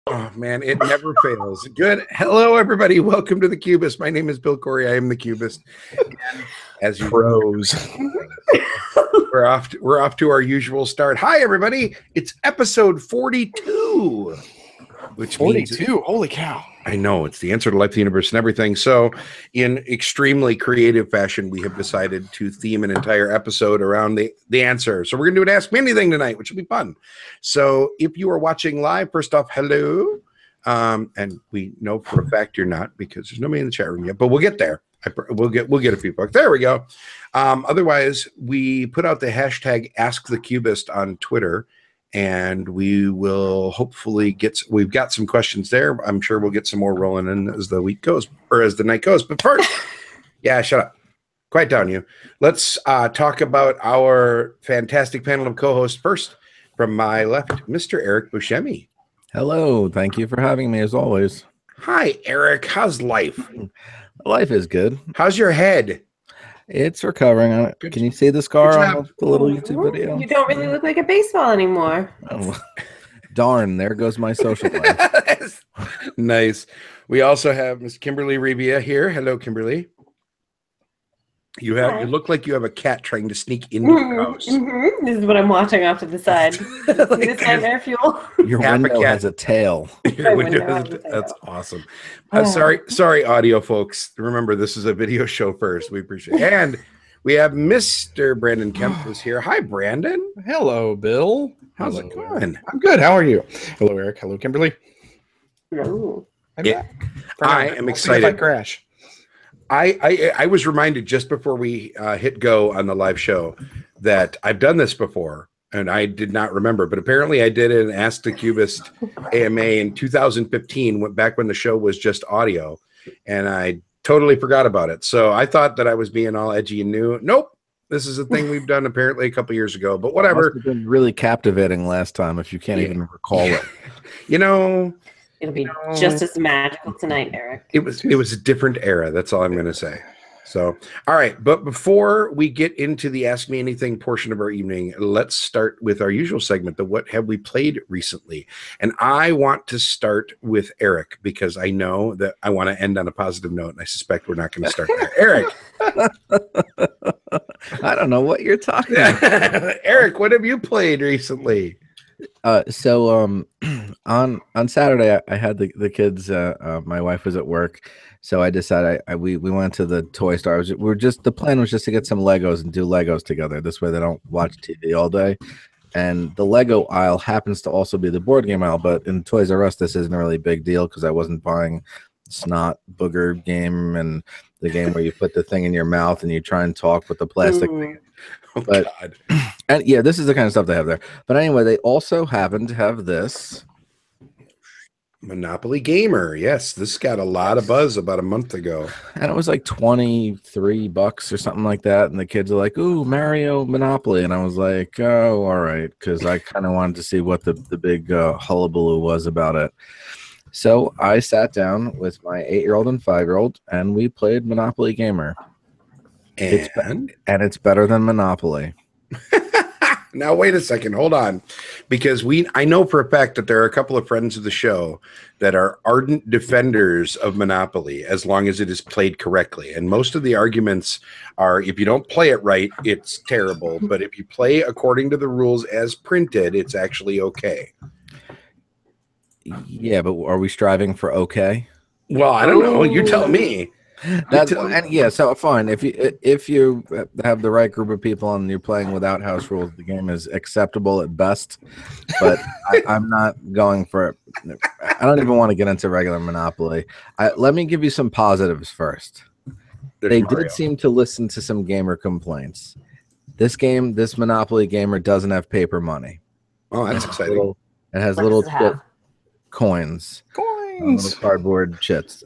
Oh man, it never fails. Good. Hello, everybody. Welcome to the Cubist. My name is Bill Corey. I am the Cubist. And as you Pros. we're off to our usual start. Hi, everybody. It's episode 42, which 42. means Holy cow. I know it's the answer to life, the universe, and everything. So, in extremely creative fashion, we have decided to theme an entire episode around the answer. So, we're going to do an Ask Me Anything tonight, which will be fun. So, if you are watching live, first off, hello. And we know for a fact you're not because there's nobody in the chat room yet, but we'll get there. We'll get a few bucks. There we go. Otherwise, we put out the hashtag Ask the Cubist on Twitter. And we will hopefully we've got some questions there. I'm sure we'll get some more rolling in as the week goes or as the night goes. But first, yeah, shut up. Quiet down, you. Let's talk about our fantastic panel of co-hosts. First, from my left, Mr. Eric Buscemi. Hello. Thank you for having me as always. Hi, Eric. How's life? Life is good. How's your head? It's recovering. Can you see the scar on the little YouTube video? You don't really look like a baseball anymore. Oh, darn, there goes my social life. Nice. We also have Miss Kimberly Rebia here. Hello, Kimberly. You look like you have a cat trying to sneak into your house. This is what I'm watching off to the side. See this nightmare fuel? Your window has a tail. That's awesome. Sorry, audio folks. Remember, this is a video show first. We appreciate it. And we have Mr. Brandon Kemp who's here. Hi, Brandon. Hello, Bill. How's it going? I'm good. How are you? Hello, Eric. Hello, Kimberly. Hello. I'm back. I am excited. If I crash. I was reminded just before we hit go on the live show that I've done this before and I did not remember, but apparently I did an Ask the Cubist AMA in 2015, went back when the show was just audio, and I totally forgot about it. So I thought that I was being all edgy and new. Nope. This is a thing we've done apparently a couple years ago, but whatever. It must have been really captivating last time if you can't even recall it. You know, it'll be just as magical tonight, Eric. It was a different era. That's all I'm going to say. So, all right. But before we get into the Ask Me Anything portion of our evening, let's start with our usual segment, the What Have We Played Recently? And I want to start with Eric because I know that I want to end on a positive note, and I suspect we're not going to start there. Eric. I don't know what you're talking about. Eric, what have you played recently? So on Saturday I had the kids. My wife was at work, so I decided we went to the toy store. The plan was just to get some Legos and do Legos together. This way they don't watch TV all day. And the Lego aisle happens to also be the board game aisle, but in Toys R Us this isn't a really big deal because I wasn't buying snot booger game and the game where you put the thing in your mouth and you try and talk with the plastic thing. Oh, but God. And yeah, this is the kind of stuff they have there. But anyway, they also happen to have this Monopoly Gamer. Yes, this got a lot of buzz about a month ago. And it was like $23 or something like that. And the kids are like, ooh, Mario Monopoly. And I was like, oh, all right. Because I kind of wanted to see what the big hullabaloo was about it. So I sat down with my 8-year-old and 5-year-old, and we played Monopoly Gamer. And it's better than Monopoly. Now, wait a second. Hold on. Because I know for a fact that there are a couple of friends of the show that are ardent defenders of Monopoly as long as it is played correctly. And most of the arguments are if you don't play it right, it's terrible. But if you play according to the rules as printed, it's actually okay. Yeah, but are we striving for okay? Well, I don't know. You tell me. So fine. If you have the right group of people and you're playing without house rules, the game is acceptable at best. But I'm not going for it. I don't even want to get into regular Monopoly. Let me give you some positives first. They did seem to listen to some gamer complaints. This Monopoly Gamer doesn't have paper money. Oh, that's exciting. It has little coins, little cardboard chits.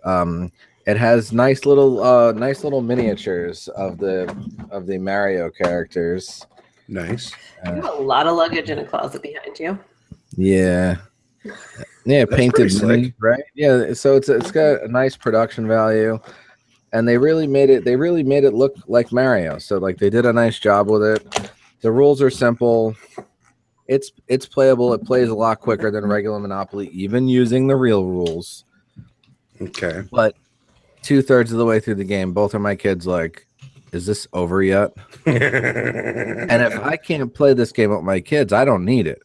It has nice little miniatures of the Mario characters. Nice. You have a lot of luggage in a closet behind you. Yeah, painted minis, right? Yeah, so it's got a nice production value, and they really made it look like Mario. So like they did a nice job with it. The rules are simple. It's playable. It plays a lot quicker than regular Monopoly, even using the real rules. Okay. But 2/3 of the way through the game, both of my kids like, is this over yet? And if I can't play this game with my kids, I don't need it.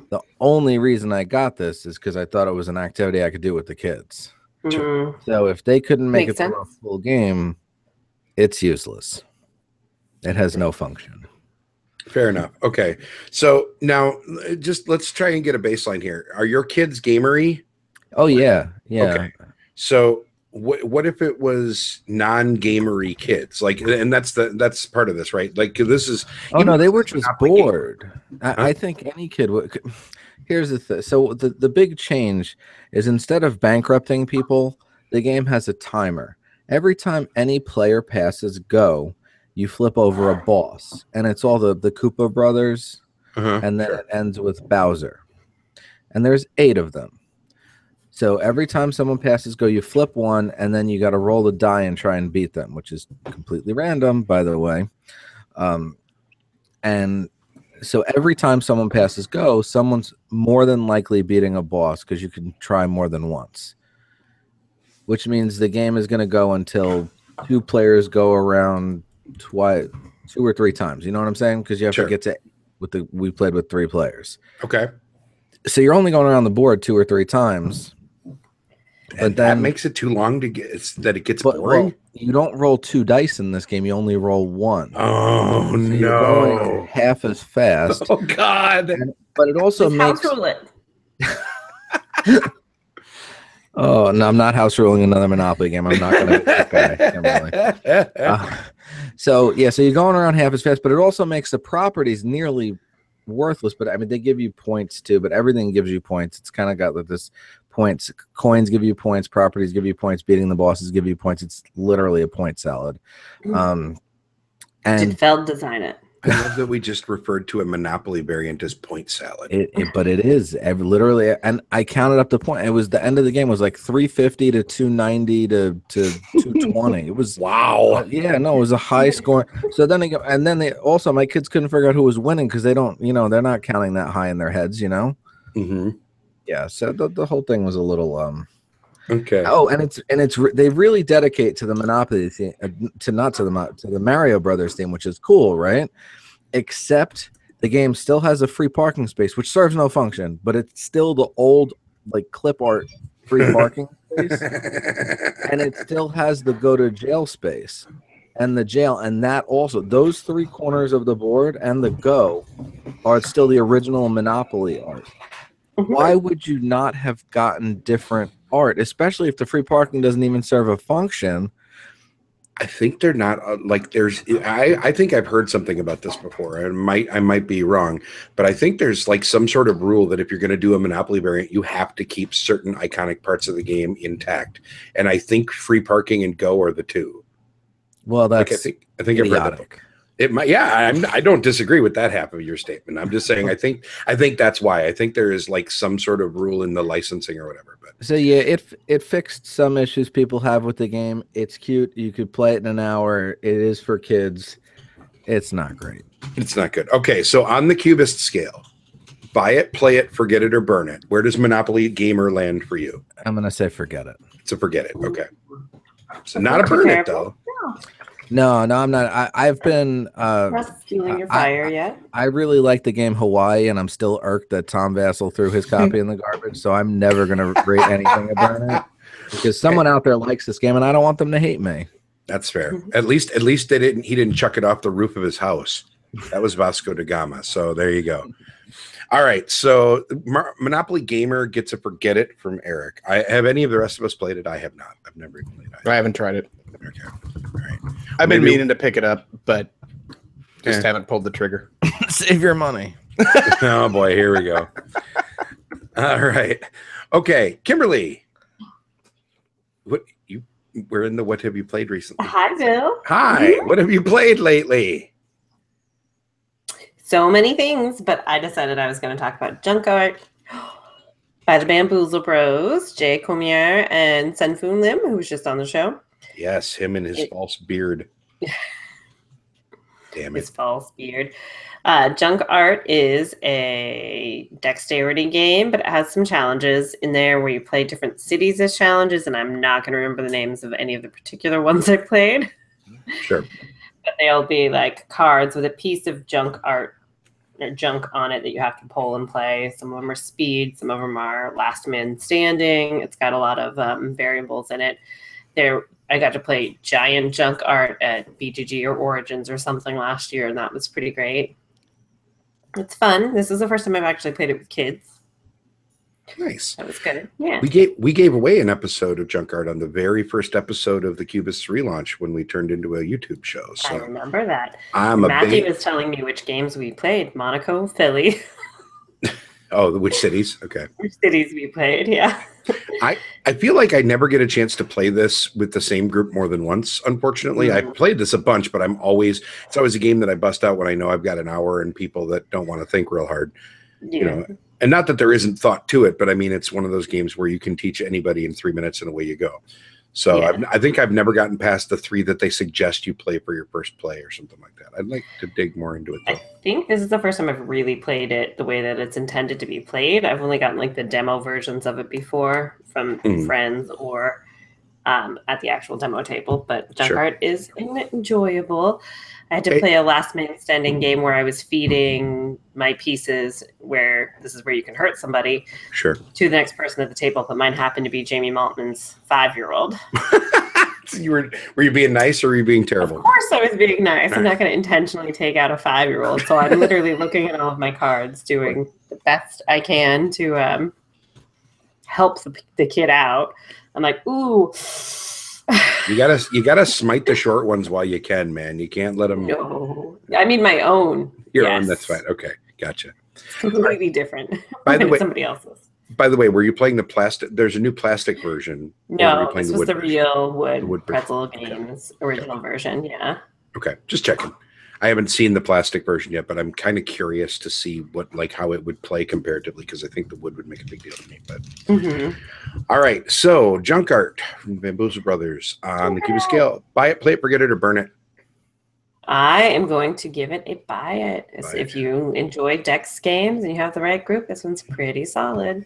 The only reason I got this is because I thought it was an activity I could do with the kids. So if they couldn't make Makes it through a full game, it's useless. It has no function. Fair enough. Okay. So now just let's try and get a baseline here. Are your kids gamery? Oh, yeah. Yeah. Okay. So what if it was non-gamery kids? Like, and that's part of this, right? Like, this is. Oh, no, they were just bored. Huh? I think any kid would. Here's the thing. So the big change is instead of bankrupting people, the game has a timer. Every time any player passes go, you flip over a boss, and it's all the Koopa brothers, and then it ends with Bowser. And there's 8 of them. So every time someone passes go, you flip one, and then you got to roll the die and try and beat them, which is completely random, by the way. And so every time someone passes go, someone's more than likely beating a boss because you can try more than once, which means the game is going to go until 2 players go around 2 or 3 times. You know what I'm saying? Because you have to get to we played with 3 players. Okay. So you're only going around the board 2 or 3 times. But that makes it too long to get that it gets boring. Well, you don't roll 2 dice in this game. You only roll 1. Oh, so no. You're going half as fast. Oh, God. But it also makes... House rule it. Oh, no, I'm not house ruling another Monopoly game. I'm not going to be that guy. So you're going around half as fast, but it also makes the properties nearly worthless. But I mean, they give you points too, but everything gives you points. It's kind of got like this points. Coins give you points, properties give you points, beating the bosses give you points. It's literally a point salad. And Did Feld design it? I love that we just referred to a Monopoly variant as point salad. But it is literally, and I counted up the point. It was the end of the game was like 350 to 290 to 220. It was wow. Yeah, no, it was a high score. So then they also my kids couldn't figure out who was winning because they don't, they're not counting that high in their heads, Mm-hmm. Yeah, so the whole thing was a little okay. Oh, and they really dedicate to the Monopoly theme, to the Mario Brothers theme, which is cool, right? Except the game still has a free parking space, which serves no function, but it's still the old like clip art free parking space, and it still has the go to jail space and the jail, and that also those 3 corners of the board and the go are still the original Monopoly art. Why would you not have gotten different art, especially if the free parking doesn't even serve a function? I think they're not I think I've heard something about this before. I might be wrong, but I think there's like some sort of rule that if you're going to do a Monopoly variant, you have to keep certain iconic parts of the game intact. And I think free parking and go are the 2. Well, that's I think I've heard that. It might, yeah. I don't disagree with that half of your statement. I'm just saying I think that's why. I think there is like some sort of rule in the licensing or whatever. But so yeah, it fixed some issues people have with the game. It's cute. You could play it in an hour. It is for kids. It's not great. It's not good. Okay, so on the Cubist scale, buy it, play it, forget it, or burn it. Where does Monopoly Gamer land for you? I'm gonna say forget it. So forget it. Okay. So not a burn it though. No, I'm not. I've been fueling your fire yet. I really like the game Hawaii, and I'm still irked that Tom Vassell threw his copy in the garbage. So I'm never gonna rate anything about it because someone out there likes this game, and I don't want them to hate me. That's fair. At least he didn't chuck it off the roof of his house. That was Vasco da Gama. So there you go. All right. So Monopoly Gamer gets a forget it from Eric. Have any of the rest of us played it? I have not. I've never even played it. I haven't tried it. Okay. All right. I've been meaning to pick it up, but just haven't pulled the trigger. Save your money. Oh boy, here we go. All right. Okay, Kimberly. We're in the what have you played recently? Hi, Bill. Hi. What have you played lately? So many things, but I decided I was going to talk about Junk Art by the Bamboozle Bros, Jay Comier and Senfun Lim, who was just on the show. Yes, him and his false beard. Damn his it. false beard. Junk Art is a dexterity game, but it has some challenges in there where you play different cities as challenges, and I'm not going to remember the names of any of the particular ones I played. Sure. But they'll be like cards with a piece of junk art or junk on it that you have to pull and play. Some of them are speed, some of them are last man standing. It's got a lot of variables in it. I got to play giant junk art at BGG or Origins or something last year, and that was pretty great. It's fun. This is the first time I've actually played it with kids. Nice. That was good. Yeah. We gave away an episode of Junk Art on the very first episode of the Cubist relaunch when we turned into a YouTube show. So I remember that. Matthew was telling me which games we played. Monaco, Philly. Oh, which cities? Okay. Which cities we played, yeah. I feel like I never get a chance to play this with the same group more than once, unfortunately. I've played this a bunch, but it's always a game that I bust out when I know I've got an hour and people that don't want to think real hard. Yeah. You know, and not that there isn't thought to it, but I mean, it's one of those games where you can teach anybody in 3 minutes and away you go. So Yeah. I think I've never gotten past the 3 that they suggest you play for your first play or something like that. I'd like to dig more into it, though. I think this is the first time I've really played it the way that it's intended to be played. I've only gotten like the demo versions of it before from friends or at the actual demo table, but Junk Art is enjoyable. I had to play a last man standing game where I was feeding my pieces, where this is where you can hurt somebody, to the next person at the table, but mine happened to be Jamie Maltman's 5-year-old. Were you being nice or were you being terrible? Of course I was being nice. I'm not going to intentionally take out a 5-year-old, so I'm literally looking at all of my cards, doing the best I can to help the kid out. I'm like, ooh. You gotta smite the short ones while you can, man. You can't let them. No, I mean my own. Your own. That's fine. Okay, gotcha. Completely different. By the way, somebody else's. By the way, were you playing the plastic? There's a new plastic version. No, this was the real wood pretzel games original version. Yeah. Okay, just checking. I haven't seen the plastic version yet, but I'm kind of curious to see how it would play comparatively, because I think the wood would make a big deal to me. But all right, so Junk Art from Bamboozle Brothers on the Cubist scale. Buy it, play it, forget it, or burn it. I am going to give it a buy it. If you enjoy Dex games and you have the right group, this one's pretty solid.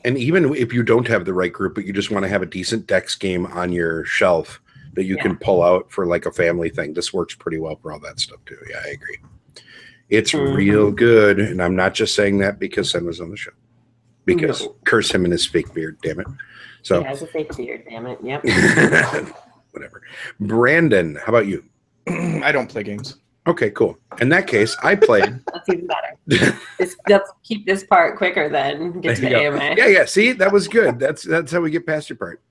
And even if you don't have the right group, but you just want to have a decent Dex game on your shelf that you can pull out for like a family thing, this works pretty well for all that stuff too. Yeah, I agree. It's real good, and I'm not just saying that because Sen was on the show. Because curse him and his fake beard, damn it. So he has a fake beard, damn it. Yep. Whatever. Brandon, how about you? I don't play games. Okay, cool. In that case, I played. That's even better. Let's keep this part quicker then. Get to the AMA. Yeah. See, that was good. That's how we get past your part.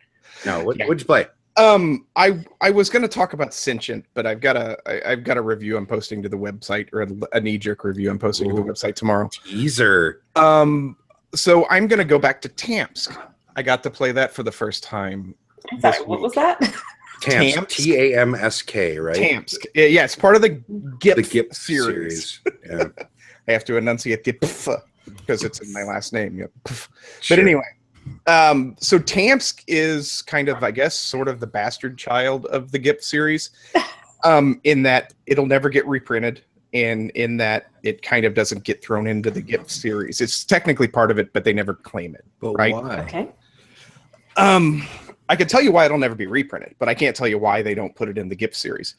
Now, what'd you play? I was going to talk about Sentient, but I've got a review I'm posting to the website, or a knee-jerk review I'm posting to the website tomorrow. Teaser. So I'm going to go back to Tamsk. I got to play that for the first time. Sorry, what was that? Tamsk. Tamsk, right? Tamsk. Yeah, it's part of the GIP series. Yeah. I have to enunciate the pf because it's in my last name. Yep. But anyway, so Tamsk is kind of, I guess, sort of the bastard child of the GIP series, in that it'll never get reprinted, and in that it kind of doesn't get thrown into the GIP series. It's technically part of it, but they never claim it. But right? why? Okay. I can tell you why it'll never be reprinted, but I can't tell you why they don't put it in the GIP series.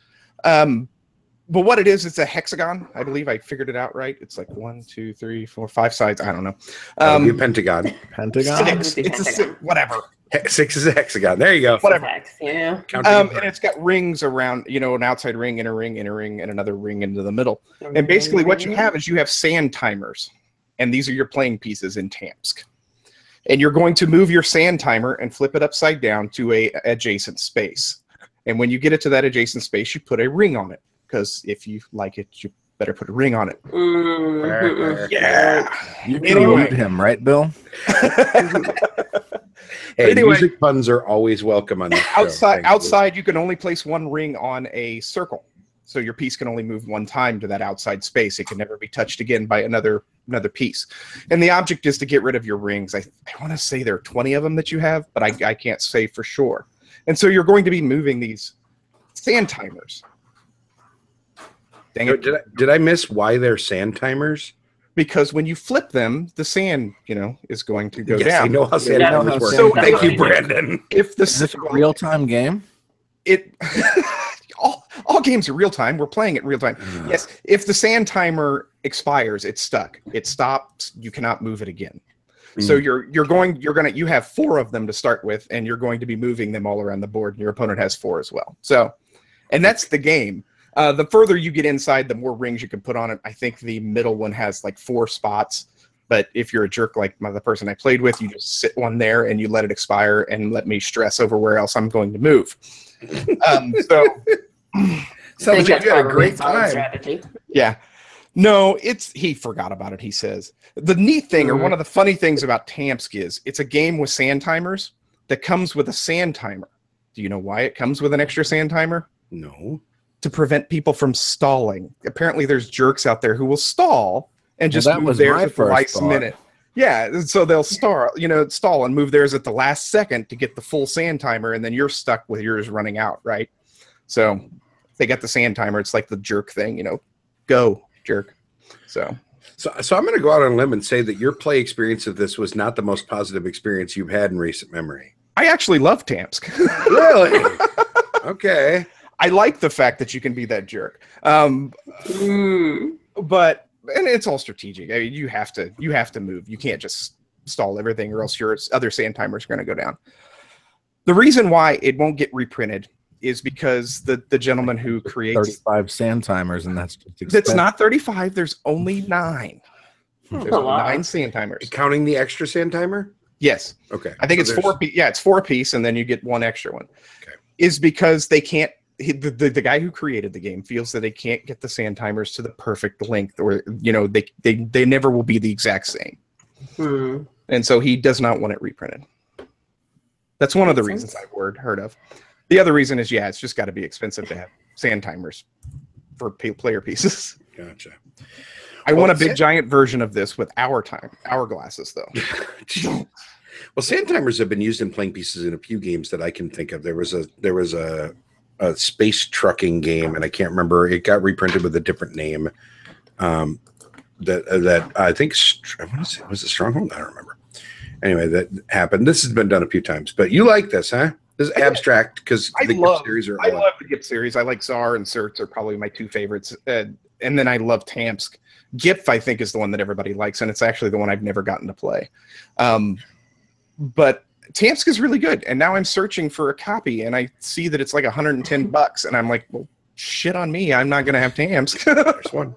But what it is, it's a hexagon. I believe I figured it out right. It's like 1, 2, 3, 4, 5 sides. I don't know. That'll be a pentagon. Pentagon? 6. It's a whatever. 6 is a hexagon. There you go. Whatever. Yeah. And it's got rings around, an outside ring, inner ring, and another ring into the middle. And basically what you have is you have sand timers. And these are your playing pieces in Tamsk. And you're going to move your sand timer and flip it upside down to a adjacent space. And when you get it to that adjacent space, you put a ring on it. Because if you like it, you better put a ring on it. Yeah. You can him, right, Bill? Hey, music puns are always welcome on this show. Outside, you can only place one ring on a circle. So your piece can only move one time to that outside space. It can never be touched again by another piece. And the object is to get rid of your rings. I want to say there are 20 of them that you have, but I can't say for sure. And so you're going to be moving these sand timers Dang it. Did I miss why they're sand timers? Because when you flip them, the sand, is going to go Yes, down. I know how sand Yeah. timers work. So Thank you, if- Brandon. If the Is this a real-time game? it all games are real time. We're playing it in real time. Yes, if the sand timer expires, it's stuck. It stops. You cannot move it again. So you have 4 of them to start with, and you're going to be moving them all around the board, and your opponent has 4 as well. So, and that's the game. The further you get inside, the more rings you can put on it. I think the middle one has like 4 spots. But if you're a jerk like the person I played with, you just sit one there and you let it expire and let me stress over where else I'm going to move. Sounds like you had a probably great solid time. strategy. Yeah. No, he forgot about it, he says. The neat thing, or one of the funny things about Tamsk is, it's a game with sand timers that comes with a sand timer. Do you know why it comes with an extra sand timer? No. To prevent people from stalling. Apparently there's jerks out there who will stall and just that move was theirs my at the first last thought. minute. Yeah, so they'll stall and move theirs at the last second to get the full sand timer, and then you're stuck with yours running out, right? So they got the sand timer. It's like the jerk thing, go jerk. So I'm going to go out on a limb and say that your play experience of this was not the most positive experience you've had in recent memory. I actually love Tamsk. Really? Okay. I like the fact that you can be that jerk. But it's all strategic. I mean, you have to move. You can't just stall everything, or else your other sand timers are going to go down. The reason why it won't get reprinted is because the gentleman who creates 35 sand timers, and that's just expensive. That's not 35. There's only 9. There's a only lot. 9 sand timers. Counting the extra sand timer? Yes. Okay. I think So it's 4 piece. Yeah, it's 4 piece, and then you get 1 extra one. Okay. Is because they can't. The guy who created the game feels that they can't get the sand timers to the perfect length, or they never will be the exact same. And so he does not want it reprinted. That's one of the reasons I've heard of. The other reason is, it's just got to be expensive to have sand timers for player pieces. Gotcha. I want a big giant version of this with hourglasses, though. Well, sand timers have been used in playing pieces in a few games that I can think of. There was a space trucking game, and I can't remember. It got reprinted with a different name. That I think I want to say, was it Stronghold? I don't remember. Anyway, that happened. This has been done a few times, but you like this, huh? This is abstract because the GIF series are. I love the GIF series. I like Czar and Certs are probably my 2 favorites, and then I love Tamsk. GIF, I think, is the one that everybody likes, and it's actually the one I've never gotten to play. But Tamsk is really good, and now I'm searching for a copy, and I see that it's like $110, and I'm like, well, shit on me. I'm not going to have Tamsk. There's one.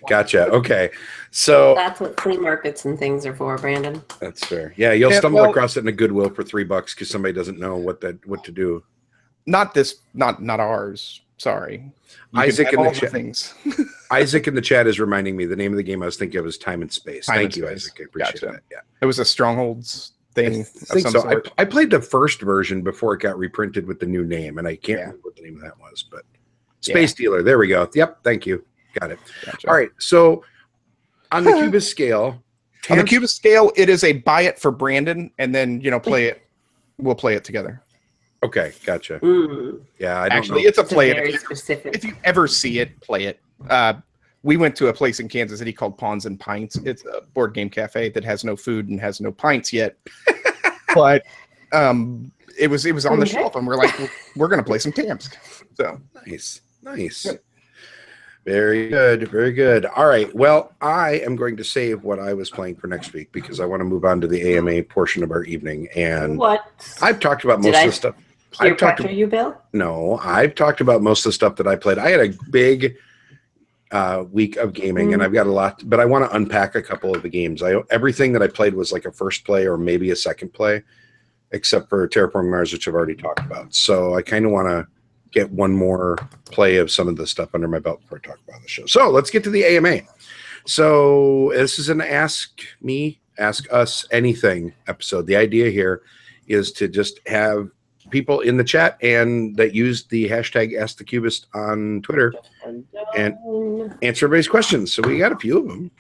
Gotcha. Okay. So that's what flea markets and things are for, Brandon. That's fair. Yeah, you'll stumble across it in a Goodwill for $3 because somebody doesn't know what to do. Not ours. Sorry. Isaac in the chat. Things. Isaac in the chat is reminding me the name of the game I was thinking of was Time and Space. Thank you, Isaac. I appreciate that. Yeah. It was a Strongholds thing. I think so. I played the first version before it got reprinted with the new name, and I can't remember what the name of that was, but Space Dealer. There we go. Yep. Thank you. Got it. Gotcha. All right. So on the Cubist scale, it is a buy it for Brandon, and then play it. We'll play it together. Okay, gotcha. Yeah, I don't actually know. It's a play it. If you ever see it, play it. We went to a place in Kansas City called Pawns and Pints. It's a board game cafe that has no food and has no pints yet, but it was on the shelf, and we're like, we're gonna play some Tamsk. So nice. Good. Very good. Very good. All right. Well, I am going to save what I was playing for next week because I want to move on to the AMA portion of our evening. And what I've talked about most of the stuff. I've talked to you, Bill. No, I've talked about most of the stuff that I played. I had a big week of gaming, and I've got a lot, but I want to unpack a couple of the games. Everything that I played was like a first play or maybe a second play, except for Terraforming Mars, which I've already talked about. So I kind of want to get one more play of some of the stuff under my belt before I talk about the show. So let's get to the AMA. So this is an Ask Us Anything episode. The idea here is to just have people in the chat and that use the hashtag #AskTheCubist on Twitter and answer everybody's questions. So we got a few of them.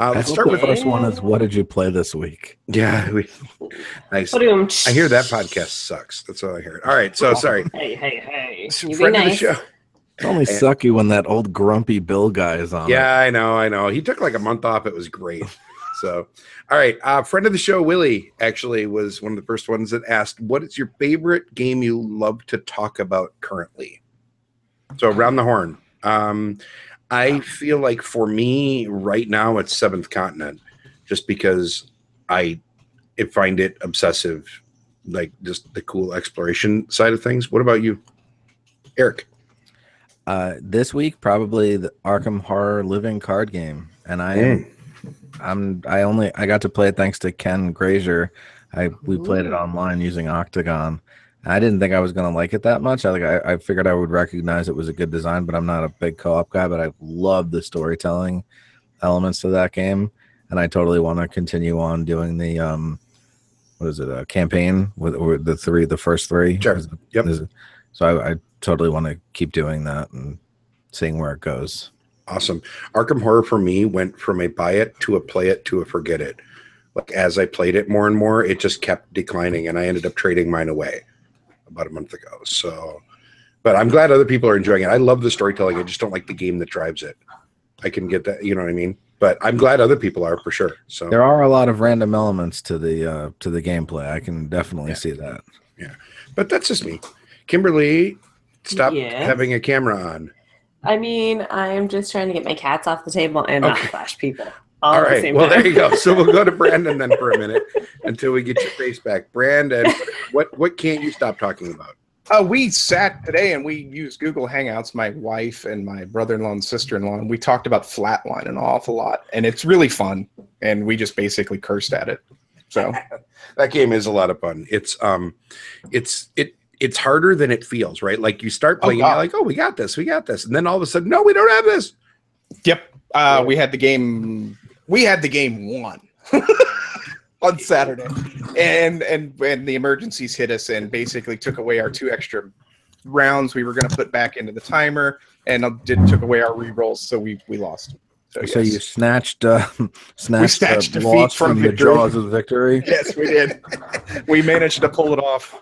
Let's start with the first one is, what did you play this week? Yeah, nice. I hear that podcast sucks. That's all I heard. All right, so sorry. Hey. Friend of the show. It's only sucky when that old grumpy Bill guy is on. Yeah, I know. He took like a month off. It was great. So, all right. Friend of the show, Willie, actually was one of the first ones that asked, what is your favorite game you love to talk about currently? So around the horn. I feel like for me right now, it's Seventh Continent, just because I find it obsessive, like just the cool exploration side of things. What about you, Eric? This week, probably the Arkham Horror Living card game, and I got to play it thanks to Ken Grazier. We played it online using Octagon. I didn't think I was going to like it that much. I figured I would recognize it was a good design, but I'm not a big co-op guy. But I love the storytelling elements to that game, and I totally want to continue on doing the what is it, a campaign with the first three. Sure. Yep. So I totally want to keep doing that and seeing where it goes. Awesome. Arkham Horror for me went from a buy it to a play it to a forget it. Like as I played it more and more, it just kept declining, and I ended up trading mine away about a month ago. So, but I'm glad other people are enjoying it. I love the storytelling. I just don't like the game that drives it. I can get that, you know what I mean? But I'm glad other people are, for sure. So there are a lot of random elements to the gameplay. I can definitely see that. Yeah, but that's just me. Kimberly, stop having a camera on. I mean, I'm just trying to get my cats off the table and not flash people. All right. Well, there you go. So we'll go to Brandon then for a minute until we get your face back. Brandon, what can't you stop talking about? We sat today and we used Google Hangouts, my wife and my brother-in-law and sister-in-law, and we talked about Flatline an awful lot. And it's really fun. And we just basically cursed at it. So that game is a lot of fun. It's harder than it feels, right? Like you start playing, and you're like, oh, we got this. And then all of a sudden, no, we don't have this. Yep. We had the game won on Saturday. And when the emergencies hit us and basically took away our 2 extra rounds we were going to put back into the timer, and took away our re-rolls, so we lost. So you snatched defeat from the jaws of victory. Yes, we did. We managed to pull it off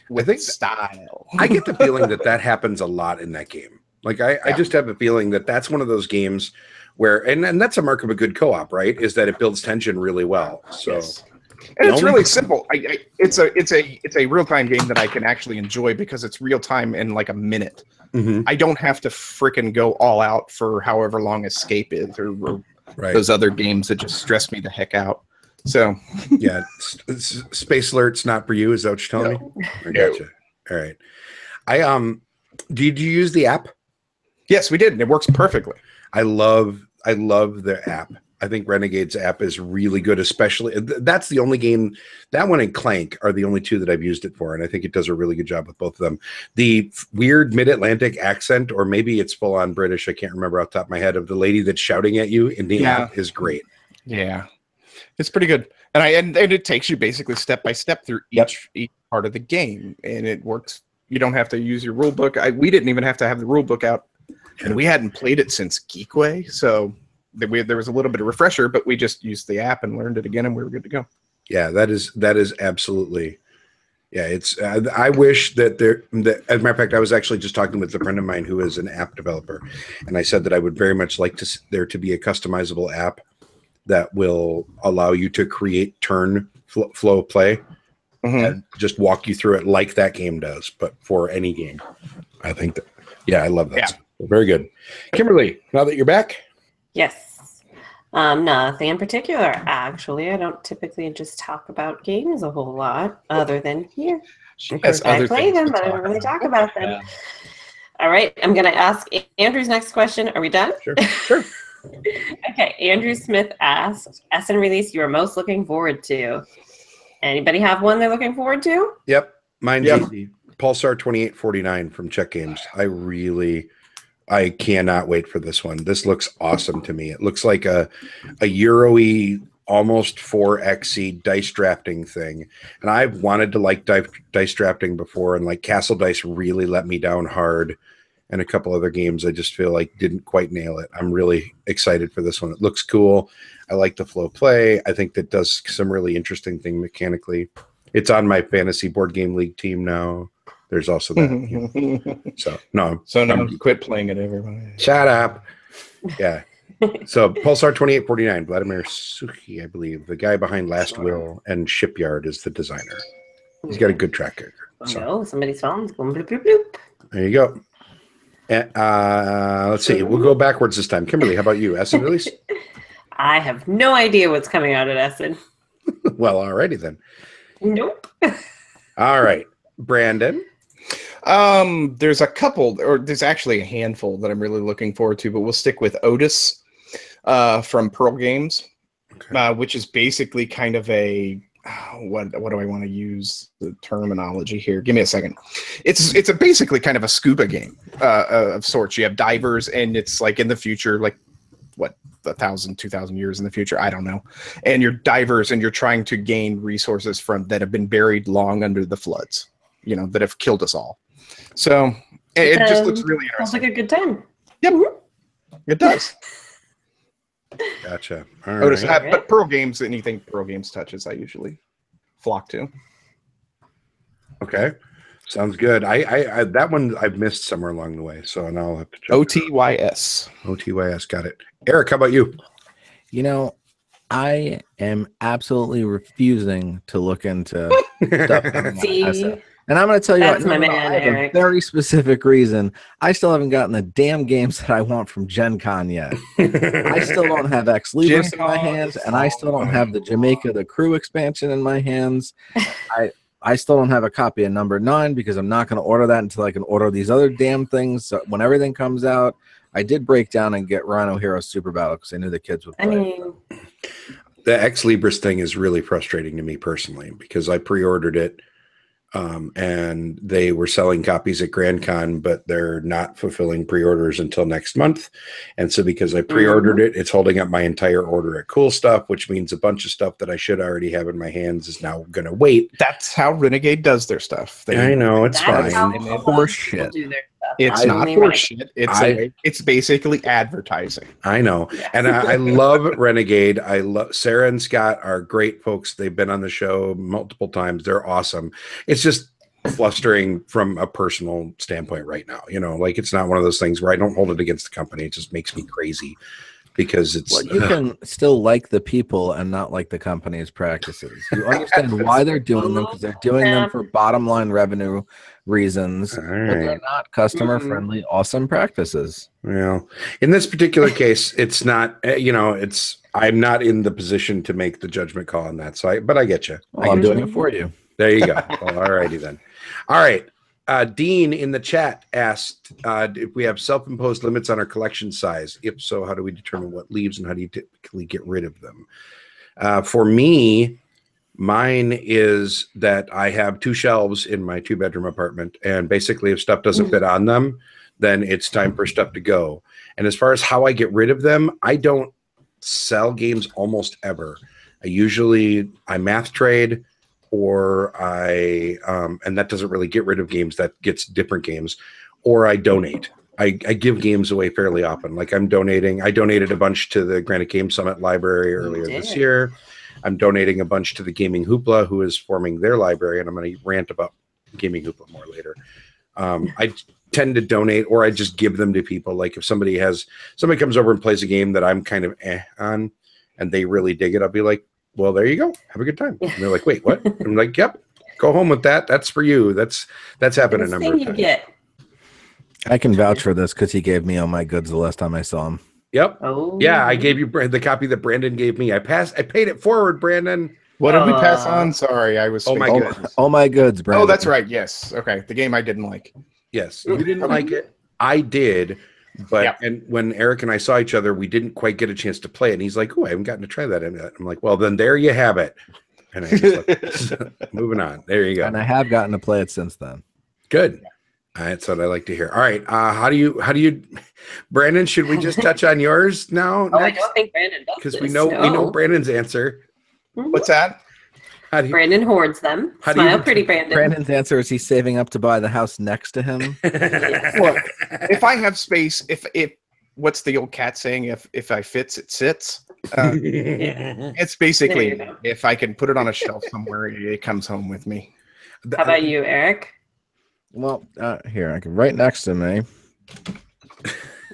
with style. I get the feeling that happens a lot in that game. Like I just have a feeling that that's one of those games where, and that's a mark of a good co-op, right? Is that it builds tension really well. So, and it's really simple. It's a real-time game that I can actually enjoy because it's real-time in like a minute. Mm-hmm. I don't have to frickin' go all out for however long Escape is or those other games that just stress me the heck out. So, yeah, Space Alert's not for you. Is that what you're telling me? I gotcha. All right. Did you use the app? Yes, we did. And it works perfectly. I love the app. I think Renegade's app is really good, especially that's the only game, that one and Clank are the only 2 that I've used it for. And I think it does a really good job with both of them. The weird mid-Atlantic accent, or maybe it's full on British, I can't remember off the top of my head, of the lady that's shouting at you in the app is great. Yeah. It's pretty good. And it takes you basically step by step through each part of the game. And it works. You don't have to use your rule book. We didn't even have to have the rule book out. And we hadn't played it since Geekway. So there was a little bit of refresher, but we just used the app and learned it again, and we were good to go. Yeah, that is absolutely. Yeah, it's. I wish that as a matter of fact, I was actually just talking with a friend of mine who is an app developer, and I said that I would very much like there to be a customizable app that will allow you to create turn flow play and just walk you through it like that game does, but for any game. I think that. Yeah, I love that. Yeah. Very good. Kimberly, now that you're back. Yes. Nothing in particular, actually. I don't typically just talk about games a whole lot, other than here. Because I play them, but I don't really talk about them. Yeah. All right. I'm going to ask Andrew's next question. Are we done? Sure. Okay. Andrew Smith asked, SN release you are most looking forward to. Anybody have one they're looking forward to? Yep. Mine's easy. Pulsar 2849 from Check Games. I cannot wait for this one. This looks awesome to me. It looks like a Euro-y, almost 4X dice drafting thing. And I've wanted to like dice drafting before, and like Castle Dice really let me down hard. And a couple other games I just feel like didn't quite nail it. I'm really excited for this one. It looks cool. I like the flow play. I think that does some really interesting thing mechanically. It's on my fantasy board game league team now. There's also that. So no. So no, quit playing it, everybody. Shut up. Yeah. So Pulsar 2849, Vladimir Suki, I believe, the guy behind Last Will and Shipyard is the designer. He's got a good track record. So. No, somebody's phone's going bloop, bloop, bloop. There you go. Let's see. We'll go backwards this time. Kimberly, how about you? Essen release? I have no idea what's coming out at Essen. Well, alrighty then. Nope. All right. Brandon? There's a couple, or there's actually a handful that I'm really looking forward to, but we'll stick with Otis from Pearl Games, which is basically kind of a what do I want to use the terminology here? Give me a second. It's a basically kind of a scuba game of sorts. You have divers, and it's like in the future, like what, 1,000, 2,000 years in the future, I don't know. And you're divers, and you're trying to gain resources from that have been buried long under the floods, that have killed us all. So it just looks really interesting. Sounds like a good time. Yep, it does. Gotcha. All Otis, right. but Pearl Games, anything Pearl Games touches, I usually flock to. Okay. Sounds good. I that one I've missed somewhere along the way, so now I'll have to check. OTYS. OTYS, got it. Eric, how about you? I am absolutely refusing to look into stuff. See? And I'm going to tell you, That's my man, I have Eric. a very specific reason. I still haven't gotten the damn games that I want from Gen Con yet. I still don't have Ex Libris in my hands, and I still don't have the Jamaica the Crew expansion in my hands. I still don't have a copy of number 9 because I'm not going to order that until I can order these other damn things. So when everything comes out, I did break down and get Rhino Hero Super Battle because I knew the kids would play it. The Ex Libris thing is really frustrating to me personally because I pre-ordered it. And they were selling copies at Grand Con, but they're not fulfilling pre-orders until next month. And so because I pre-ordered it, it's holding up my entire order at Cool Stuff, which means a bunch of stuff that I should already have in my hands is now going to wait. That's how Renegade does their stuff. I know, it's fine. Horse shit. It's not horseshit. It's basically advertising. I know. Yes. And I love Renegade. I love Sarah and Scott are great folks. They've been on the show multiple times. They're awesome. It's just flustering from a personal standpoint right now. Like it's not one of those things where I don't hold it against the company. It just makes me crazy because it's you can still like the people and not like the company's practices. You understand why they're doing them because they're doing them for bottom line revenue reasons, but they're not customer friendly, awesome practices. Well, in this particular case, it's not, I'm not in the position to make the judgment call on that. So but I get you. I'm doing it for you. There you go. Well, all righty then. All right. Dean in the chat asked if we have self-imposed limits on our collection size. If so, how do we determine what leaves and how do you typically get rid of them? For me, mine is that I have 2 shelves in my 2-bedroom apartment, and basically if stuff doesn't fit on them, then it's time for stuff to go. And as far as how I get rid of them, I don't sell games almost ever. I math trade, or and that doesn't really get rid of games, that gets different games, or I donate. I give games away fairly often. Like I donated a bunch to the Granite Game Summit library earlier this year. I'm donating a bunch to the Gaming Hoopla, who is forming their library, and I'm going to rant about Gaming Hoopla more later. I tend to donate, or I just give them to people. Like if somebody comes over and plays a game that I'm kind of on, and they really dig it, I'll be like, well, there you go. Have a good time. And they're like, wait, what? I'm like, yep, go home with that. That's for you. That's happened a number of times. I can vouch for this because he gave me all my goods the last time I saw him. Yep. Oh. Yeah, I gave you the copy that Brandon gave me. I paid it forward, Brandon. What did we pass on? Sorry, I was. Oh my goodness. All my goods, Brandon. Oh, that's right. Yes. Okay. The game I didn't like. Yes, you didn't like it. I did. But and when Eric and I saw each other, we didn't quite get a chance to play it. And he's like, "Oh, I haven't gotten to try that." And I'm like, "Well, then there you have it." And I just like, moving on. There you go. And I have gotten to play it since then. Good. That's what I like to hear. All right. How do you, Brandon? Should we just touch on yours now? Oh, I don't think Brandon does. Because we know Brandon's answer. What's that? Brandon hoards them. Smile pretty, Brandon. Brandon's answer is he's saving up to buy the house next to him. Well, if I have space, if what's the old cat saying? If I fits, it sits. It's basically if I can put it on a shelf somewhere, it comes home with me. How about you, Eric? Well, here I can. Right next to me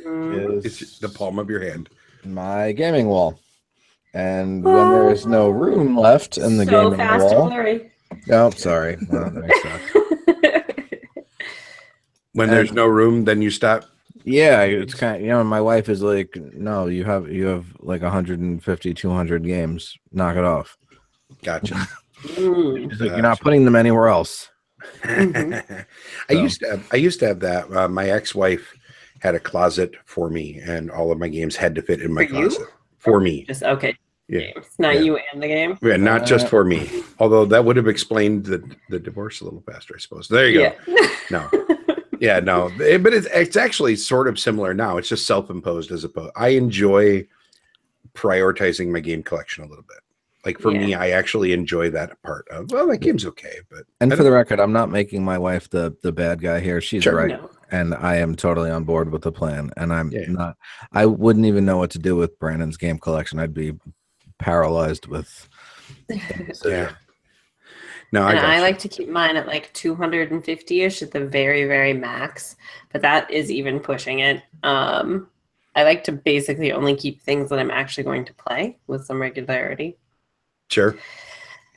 It's is the palm of your hand. my gaming wall, and when there is no room left in the so gaming fast wall, and blurry. oh, sorry, well, that sucks. When there's no room, then you stop. Yeah, it's kind of, my wife is like, no, you have like 150, 200 games. Knock it off. Gotcha. She's like, you're not putting them anywhere else. I used to have that. My ex-wife had a closet for me, and all of my games had to fit in my closet for me. Just okay. Yeah, games, not you and the game. Yeah, not just for me. Although that would have explained the divorce a little faster, I suppose. There you go. No. Yeah, no, but it's actually sort of similar now. It's just self-imposed as opposed. I enjoy prioritizing my game collection a little bit. Like for me, I actually enjoy that part of, well, that game's okay, but. And for the record, I'm not making my wife the bad guy here. She's right, No. and I am totally on board with the plan. And I'm not. I wouldn't even know what to do with Brandon's game collection. I'd be paralyzed with. No, I like to keep mine at like 250-ish at the very, very max, but that is even pushing it. I like to basically only keep things that I'm actually going to play with some regularity. Sure.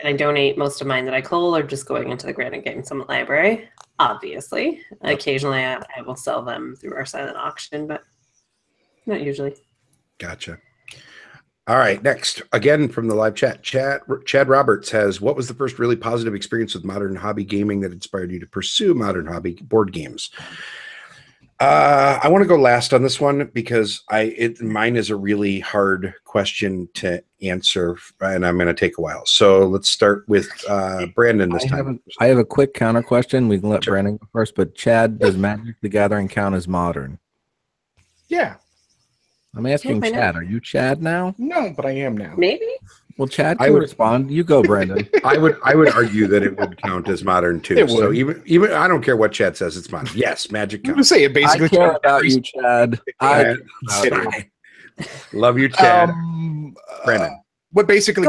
And I donate most of mine that I cull or just going into the Granite Game Summit Library, obviously. Occasionally I will sell them through our silent auction, but not usually. Gotcha. All right, next, again from the live chat, Chad Roberts has, what was the first really positive experience with modern hobby gaming that inspired you to pursue modern hobby board games? I want to go last on this one because mine is a really hard question to answer, and I'm going to take a while. So let's start with Brandon this time. I have a quick counter question. We can let Brandon go first, but Chad, does Magic the Gathering count as modern? Yeah. I'm asking Chad. Are you Chad now? No, but I am now. Maybe. Well, Chad can respond. You go, Brandon. I would argue that it would count as modern too. So even I don't care what Chad says, it's modern. Yes, Magic counts. I would say it basically. I care about you, Chad. I love you, Chad. Brandon. What basically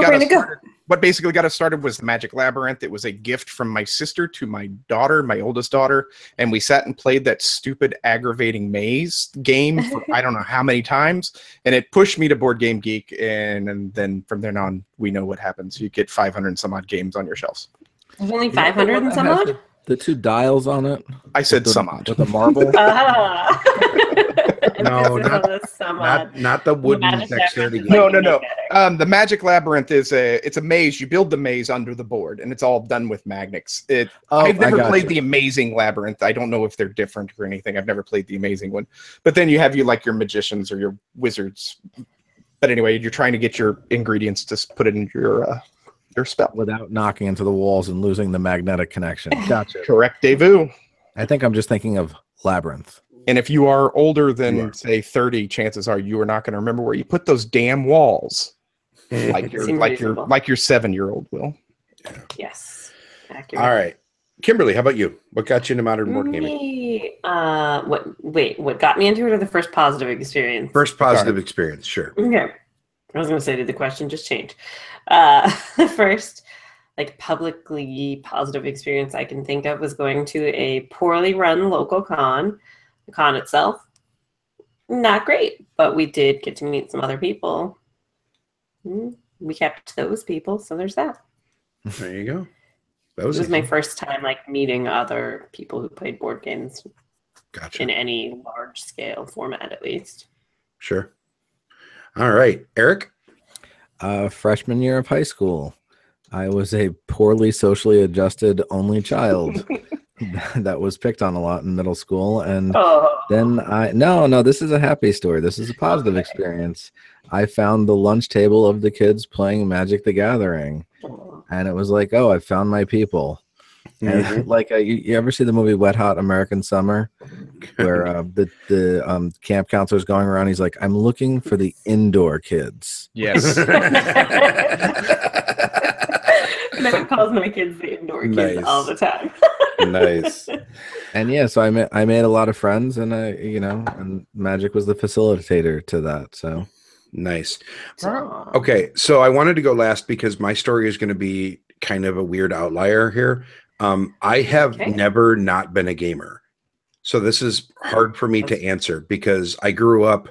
got us started was the Magic Labyrinth. It was a gift from my sister to my daughter, my oldest daughter, and we sat and played that stupid, aggravating maze game for I don't know how many times, and it pushed me to Board Game Geek, and then from then on, we know what happens. You get 500 and some odd games on your shelves. There's only 500 and some odd? The two dials on it? I said some odd. With a marble? No, not the wooden dexterity game. No. The Magic Labyrinth it's a maze. You build the maze under the board, and it's all done with magnets. I've never played the Amazing Labyrinth. I don't know if they're different or anything. I've never played the Amazing one. But then you have your magicians or your wizards. But anyway, you're trying to get your ingredients to put it in your spell without knocking into the walls and losing the magnetic connection. Gotcha. Correct, Devu. I think I'm just thinking of Labyrinth. And if you are older than say 30, chances are you are not going to remember where you put those damn walls, like your 7-year-old will. Yes. Accurate. All right, Kimberly, how about you? What got you into modern board gaming? What got me into it, or the first positive experience? First positive experience, sure. Okay. I was going to say, did the question just change? The first publicly positive experience I can think of was going to a poorly run local con. The con itself, not great, but we did get to meet some other people. We kept those people, so there's that. There you go. That was my first time meeting other people who played board games. Gotcha. In any large scale format, at least. Sure. All right, Eric. Freshman year of high school, I was a poorly socially adjusted only child that was picked on a lot in middle school, and then no, this is a happy story. This is a positive experience. I found the lunch table of the kids playing Magic the Gathering, and it was like, oh, I found my people. And you ever see the movie Wet Hot American Summer, where the camp counselor's going around, he's like, I'm looking for the indoor kids. Yes. Never calls my kids the indoor kids all the time. Nice. And so I made a lot of friends, and and Magic was the facilitator to that. So nice. Okay, so I wanted to go last because my story is going to be kind of a weird outlier here. I have never not been a gamer. So this is hard for me to answer because I grew up,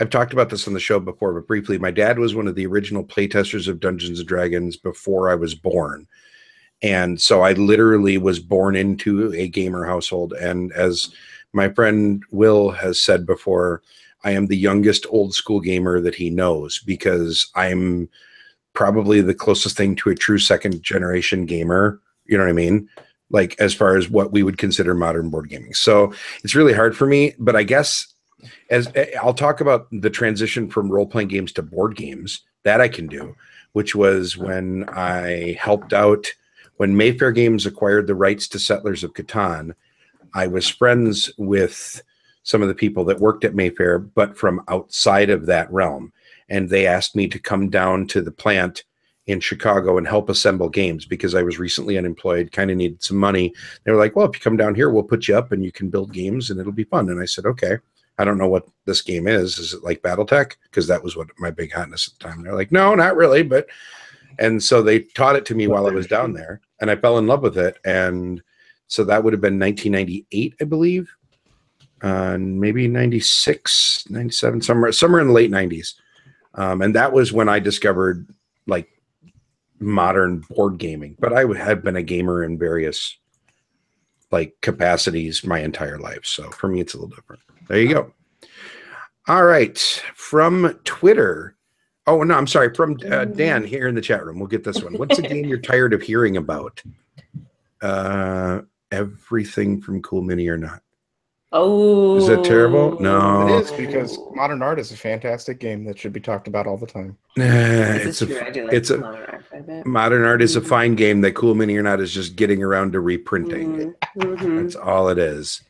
I've talked about this on the show before, but briefly, my dad was one of the original playtesters of Dungeons and Dragons before I was born. And so I literally was born into a gamer household. And as my friend Will has said before, I am the youngest old school gamer that he knows because I'm probably the closest thing to a true second generation gamer. You know what I mean? Like as far as what we would consider modern board gaming. So it's really hard for me, but I guess as I'll talk about the transition from role-playing games to board games that I can do, which was when I helped out when Mayfair Games acquired the rights to Settlers of Catan. I was friends with some of the people that worked at Mayfair, but from outside of that realm. And they asked me to come down to the plant in Chicago and help assemble games because I was recently unemployed, kind of needed some money. They were like, well, if you come down here, we'll put you up and you can build games and it'll be fun. And I said, okay. I don't know what this game is. Is it like Battletech? Because that was what my big hotness at the time. They're like, no, not really. But, and so they taught it to me while I was down there and I fell in love with it. And so that would have been 1998, I believe. Maybe 96, 97, somewhere in the late 90s. And that was when I discovered like modern board gaming, but I had been a gamer in various like capacities my entire life. So for me, it's a little different. There you go. All right. From Twitter. Oh, no, I'm sorry. From Dan here in the chat room. We'll get this one. What's a game you're tired of hearing about? Everything from Cool Mini or Not. Oh. Is that terrible? No. It is because Modern Art is a fantastic game that should be talked about all the time. Modern Art is a fine game that Cool Mini or Not is just getting around to reprinting. That's all it is.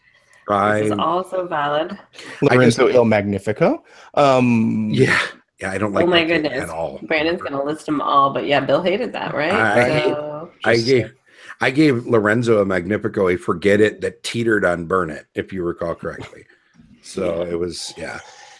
This is also valid. Lorenzo Il Magnifico. Yeah, I don't like. Oh my goodness! At all. Brandon's gonna list them all, but yeah, Bill hated that, right? I gave Lorenzo a Magnifico a Forget It that teetered on Burn It, if you recall correctly. So it was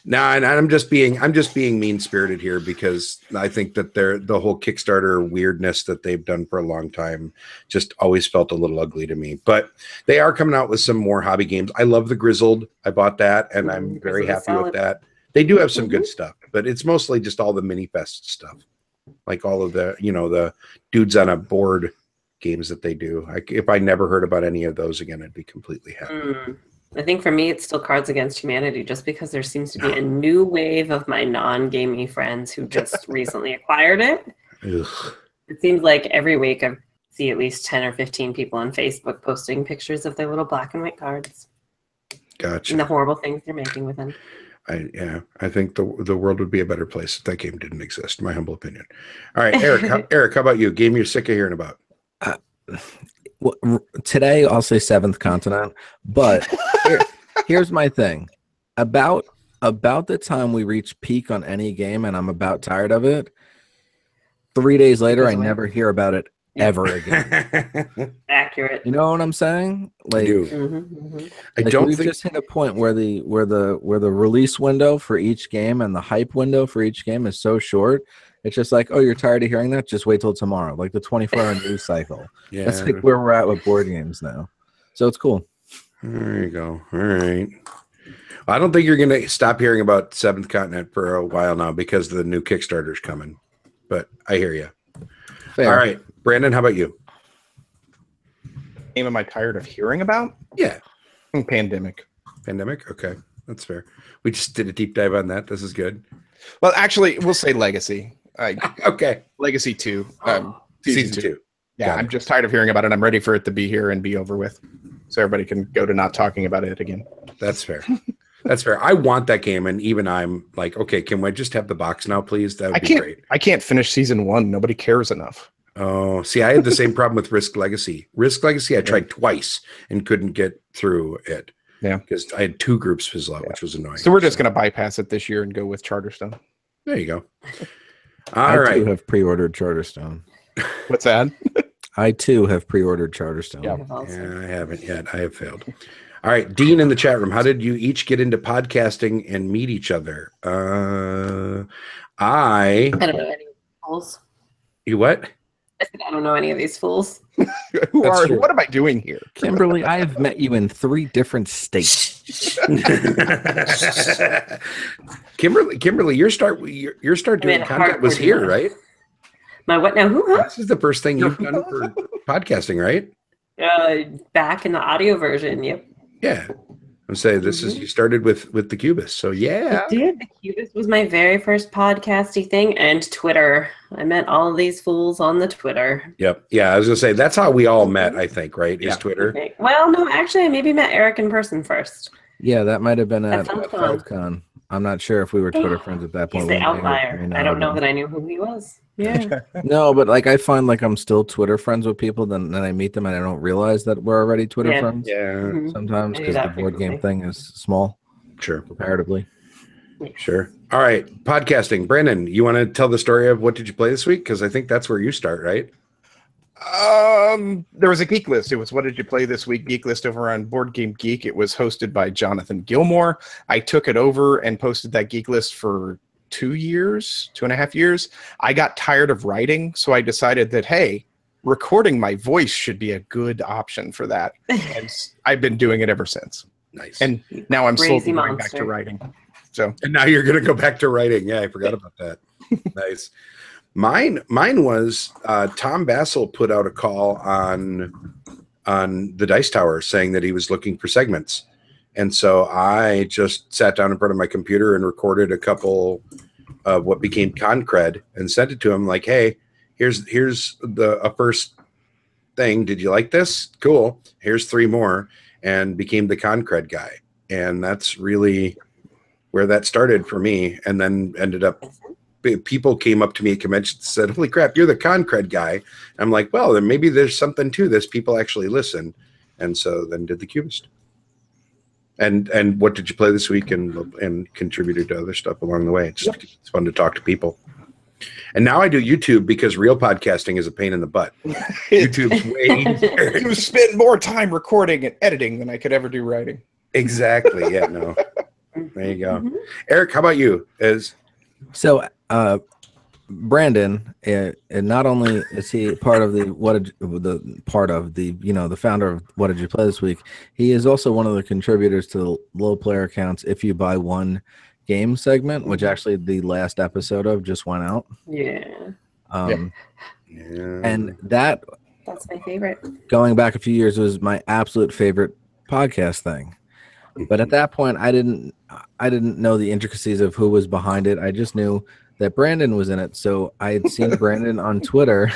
No, and I'm just being mean spirited here because I think that the whole Kickstarter weirdness that they've done for a long time just always felt a little ugly to me. But they are coming out with some more hobby games. I love the Grizzled. I bought that, and I'm very happy with that. They do have some good stuff, but it's mostly just all the mini fest stuff, like all of the the dudes on a board games that they do. If I never heard about any of those again, I'd be completely happy. I think for me, it's still Cards Against Humanity, just because there seems to be a new wave of my non-gaming friends who just recently acquired it. Ugh. It seems like every week I see at least 10 or 15 people on Facebook posting pictures of their little black and white cards. Gotcha. And the horrible things they're making with them. I think the world would be a better place if that game didn't exist. My humble opinion. All right, Eric, how about you? Game you're sick of hearing about? Well, today I'll say Seventh Continent, but here's my thing. About the time we reach peak on any game and I'm about tired of it, 3 days later I never hear about it ever again. Accurate. You know what I'm saying? Like, I don't we've just hit a point where the release window for each game and the hype window for each game is so short. It's just like, oh, you're tired of hearing that? Just wait till tomorrow. Like the 24-hour news cycle. Yeah. That's like where we're at with board games now. So it's cool. There you go. All right. I don't think you're going to stop hearing about Seventh Continent for a while now because the new Kickstarter's coming. But I hear you. Fair. All right. Brandon, how about you? Game am I tired of hearing about? Yeah. Pandemic. Pandemic? Okay. That's fair. We just did a deep dive on that. This is good. Well, actually, we'll say Legacy. Okay. Legacy 2. Season 2. Yeah, I'm just tired of hearing about it. I'm ready for it to be here and be over with so everybody can go to not talking about it again. That's fair. That's fair. I want that game, and even I'm like, okay, can we just have the box now, please? That would be great. I can't finish Season 1. Nobody cares enough. Oh, see, I had the same problem with Risk Legacy. Risk Legacy, I tried twice and couldn't get through it. Yeah. Because I had 2 groups fizzle out, which was annoying. So we're just going to bypass it this year and go with Charterstone. There you go. I too have pre-ordered Charterstone. What's that? I too have pre-ordered Charterstone. Yeah, I haven't yet. I have failed. All right, Dean in the chat room. How did you each get into podcasting and meet each other? I don't know any rules. You what? I don't know any of these fools. What am I doing here? Kimberly, I have met you in 3 different states. Kimberly, your start doing content was here, right? My what now? Who? Huh? This is the first thing you've done for podcasting, right? Back in the audio version. Yep. Yeah. I'm saying this is you started with the Cubist, so yeah. I did. The Cubist was my very first podcasty thing, and Twitter. I met all these fools on the Twitter. Yep. Yeah, I was gonna say that's how we all met. I think, right? Is Twitter? Okay. Well, no, actually, I maybe met Eric in person first. Yeah, that might have been at FeldCon. I'm not sure if we were Twitter friends at that point. He's the outlier. I don't know that I knew who he was. Yeah. No, but like I find like I'm still Twitter friends with people, then I meet them and I don't realize that we're already Twitter friends. Yeah. Sometimes because the board game thing is small. Sure. Comparatively. Sure. All right. Podcasting. Brandon, you want to tell the story of what did you play this week? Because I think that's where you start, right? There was a Geek List. It was What Did You Play This Week Geek List over on Board Game Geek. It was hosted by Jonathan Gilmore. I took it over and posted that Geek List for 2.5 years. I got tired of writing, so I decided that, hey, recording my voice should be a good option for that. And I've been doing it ever since. Nice. And now I'm slowly going back to writing. So, and now you're going to go back to writing. Yeah, I forgot about that. Nice. Mine was Tom Bassel put out a call on the Dice Tower saying that he was looking for segments. And so I just sat down in front of my computer and recorded a couple of what became Concred and sent it to him like, hey, here's a first thing. Did you like this? Cool. Here's 3 more, and became the Concred guy. And that's really where that started for me. And then ended up, people came up to me at conventions and said, holy crap, you're the Concred guy. I'm like, well, then maybe there's something to this. People actually listen. And so then did the Cubist. And what did you play this week and contributed to other stuff along the way? It's fun to talk to people. And now I do YouTube because real podcasting is a pain in the butt. YouTube's way easier. You spend more time recording and editing than I could ever do writing. Exactly. Yeah, no. There you go. Eric, how about you? So Brandon, and not only is he part of the founder of What Did You Play This Week, he is also one of the contributors to the low player counts If You Buy One game segment, which actually the last episode of just went out. Yeah. And that's my favorite. Going back a few years was my absolute favorite podcast thing. But at that point I didn't know the intricacies of who was behind it. I just knew that Brandon was in it. So I had seen Brandon on Twitter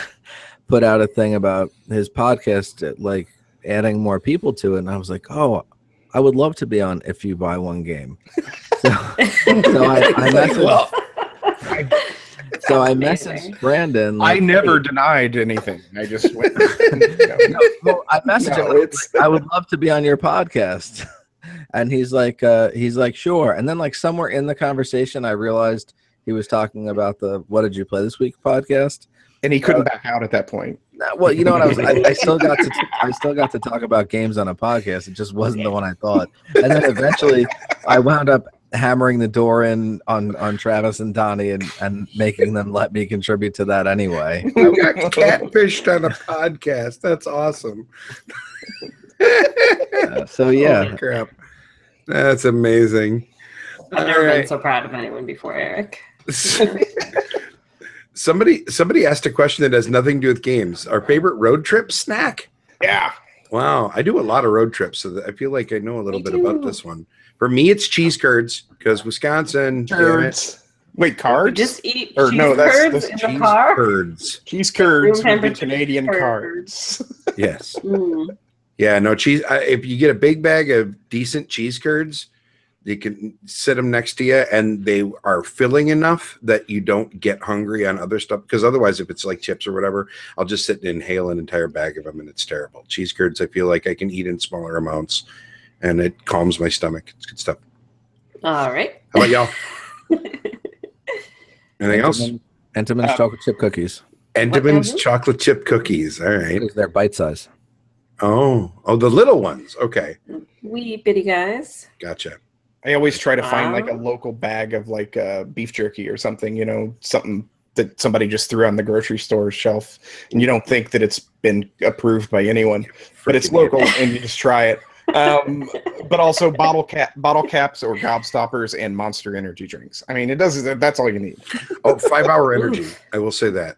put out a thing about his podcast, like adding more people to it. And I was like, oh, I would love to be on If You Buy One Game. So I messaged Brandon. Like, I never denied anything. I just went. I messaged him. Like, I would love to be on your podcast. And he's like, sure. And then like somewhere in the conversation, I realized he was talking about the What Did You Play This Week podcast. And he couldn't back out at that point. Well, you know what I still got to talk about games on a podcast. It just wasn't the one I thought. And then eventually I wound up hammering the door in on Travis and Donnie and making them let me contribute to that anyway. I got catfished on a podcast. That's awesome. So yeah. Oh, crap. That's amazing. I've never been so proud of anyone before, Eric. Somebody asked a question that has nothing to do with games. Our favorite road trip snack? Yeah. Wow. I do a lot of road trips, so I feel like I know a little bit about this one. For me, it's cheese curds because Wisconsin. Curds. Wait, cards? You just eat or cheese no, curds that's in the car? Curds. Cheese curds with the Canadian cards. Yes. Yeah, no cheese. If you get a big bag of decent cheese curds, you can sit them next to you, and they are filling enough that you don't get hungry on other stuff. Because otherwise, if it's like chips or whatever, I'll just sit and inhale an entire bag of them, and it's terrible. Cheese curds, I feel like I can eat in smaller amounts, and it calms my stomach. It's good stuff. All right. How about y'all? Anything else? Entenmann's chocolate chip cookies. Entenmann's chocolate chip cookies. All right. They're bite size. Oh, the little ones. Okay. Wee bitty guys. Gotcha. I always try to find like a local bag of like beef jerky or something, something that somebody just threw on the grocery store shelf, and you don't think that it's been approved by anyone, but it's local, and you just try it. But also bottle caps or gobstoppers and Monster energy drinks. I mean, that's all you need. Oh, 5 Hour Energy. I will say that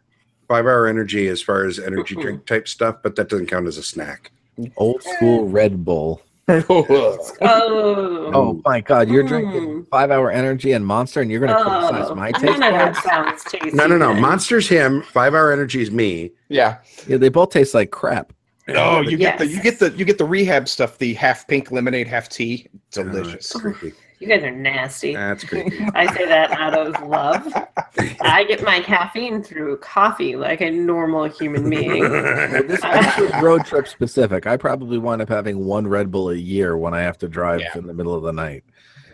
5 Hour Energy as far as energy drink type stuff, but that doesn't count as a snack. Old school Red Bull. Oh My God! You're drinking 5 Hour Energy and Monster, and you're going to criticize my taste that buds? sounds tasty. No. Monster's him. 5 Hour Energy is me. Yeah. They both taste like crap. Oh, you get the rehab stuff. The half pink lemonade, half tea. Delicious. You guys are nasty. That's creepy. I say that out of love. I get my caffeine through coffee like a normal human being. This is road trip specific. I probably wind up having 1 Red Bull a year when I have to drive in the middle of the night.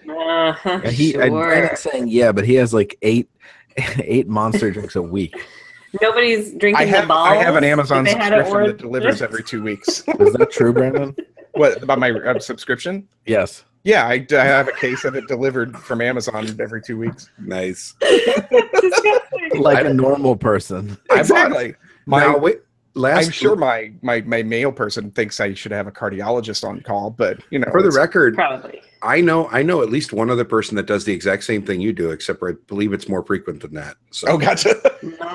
Brandon's saying but he has like eight Monster drinks a week. Nobody's drinking the balls. I have an Amazon subscription that delivers every 2 weeks. Is that true, Brandon? What about my subscription? Yes. Yeah, I have a case of it delivered from Amazon every 2 weeks. Nice. Like a normal person. Exactly. I'm sure my male person thinks I should have a cardiologist on call, but for the record, probably. I know at least one other person that does the exact same thing you do, except I believe it's more frequent than that. So. Oh, gotcha.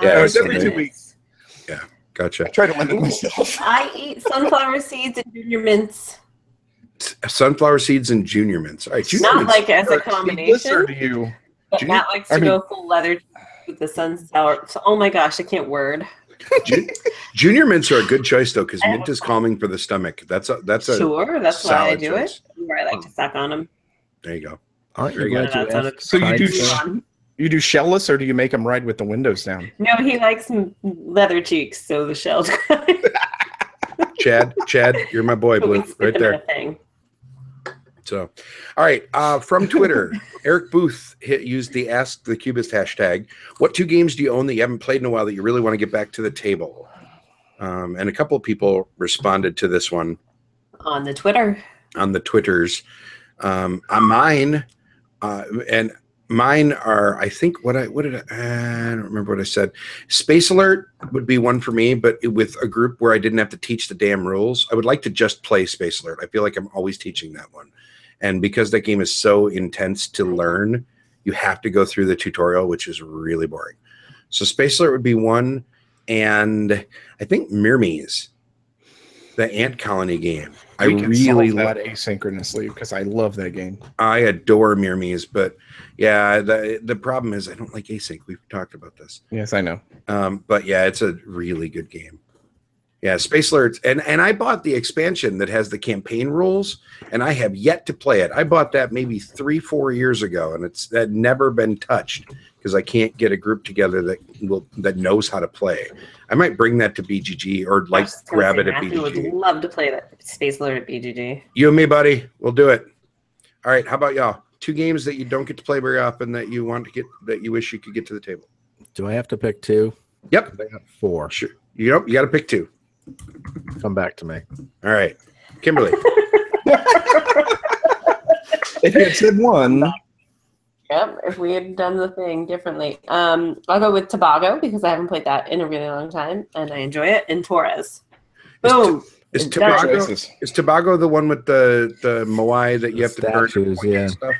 Yeah, it's every 2 weeks. Yeah, gotcha. I try to limit myself. I eat sunflower seeds and junior mints. Sunflower seeds and junior mints. All right, not mints. Like as a combination. Or do you? But Matt likes to go full leather with the sunflower. So, oh my gosh, I can't word. Junior mints are a good choice though, because mint is calming for the stomach. That's a sure. That's why I do choice. It. Where I like to suck on them. There you go. Aren't you glad you asked? So you do shellless, or do you make them ride with the windows down? No, he likes leather cheeks, so the shell's. Chad, you're my boy, Blue, right there. So, all right, from Twitter, Eric Booth used the Ask the Cubist hashtag. What 2 games do you own that you haven't played in a while that you really want to get back to the table? And a couple of people responded to this one on the Twitter. On the Twitters, on mine, and mine are, I think, I don't remember what I said. Space Alert would be one for me, but with a group where I didn't have to teach the damn rules. I would like to just play Space Alert. I feel like I'm always teaching that one. And because that game is so intense to learn, you have to go through the tutorial, which is really boring. So Space Alert would be one. And I think Myrmes, the ant colony game. I really love that asynchronously because I love that game. I adore Myrmes, but yeah, the problem is I don't like async. We've talked about this. Yes, I know. But yeah, it's a really good game. Yeah, Space Alerts, and I bought the expansion that has the campaign rules, and I have yet to play it. I bought that maybe 3-4 years ago, and it's never been touched because I can't get a group together that knows how to play. I might bring that to BGG or grab it at BGG. Would love to play that Space Alert at BGG. You and me, buddy. We'll do it. All right. How about y'all? 2 games that you don't get to play very often that you want to get, that you wish you could get to the table. Do I have to pick 2? Yep. I got 4. Sure. You got to pick 2. Come back to me. All right. Kimberly. If you had said 1. Yep, if we had done the thing differently. I'll go with Tobago because I haven't played that in a really long time and I enjoy it. And Torres. Boom. Is Tobago the one with the moai that you have to burn? Yeah. Stuff?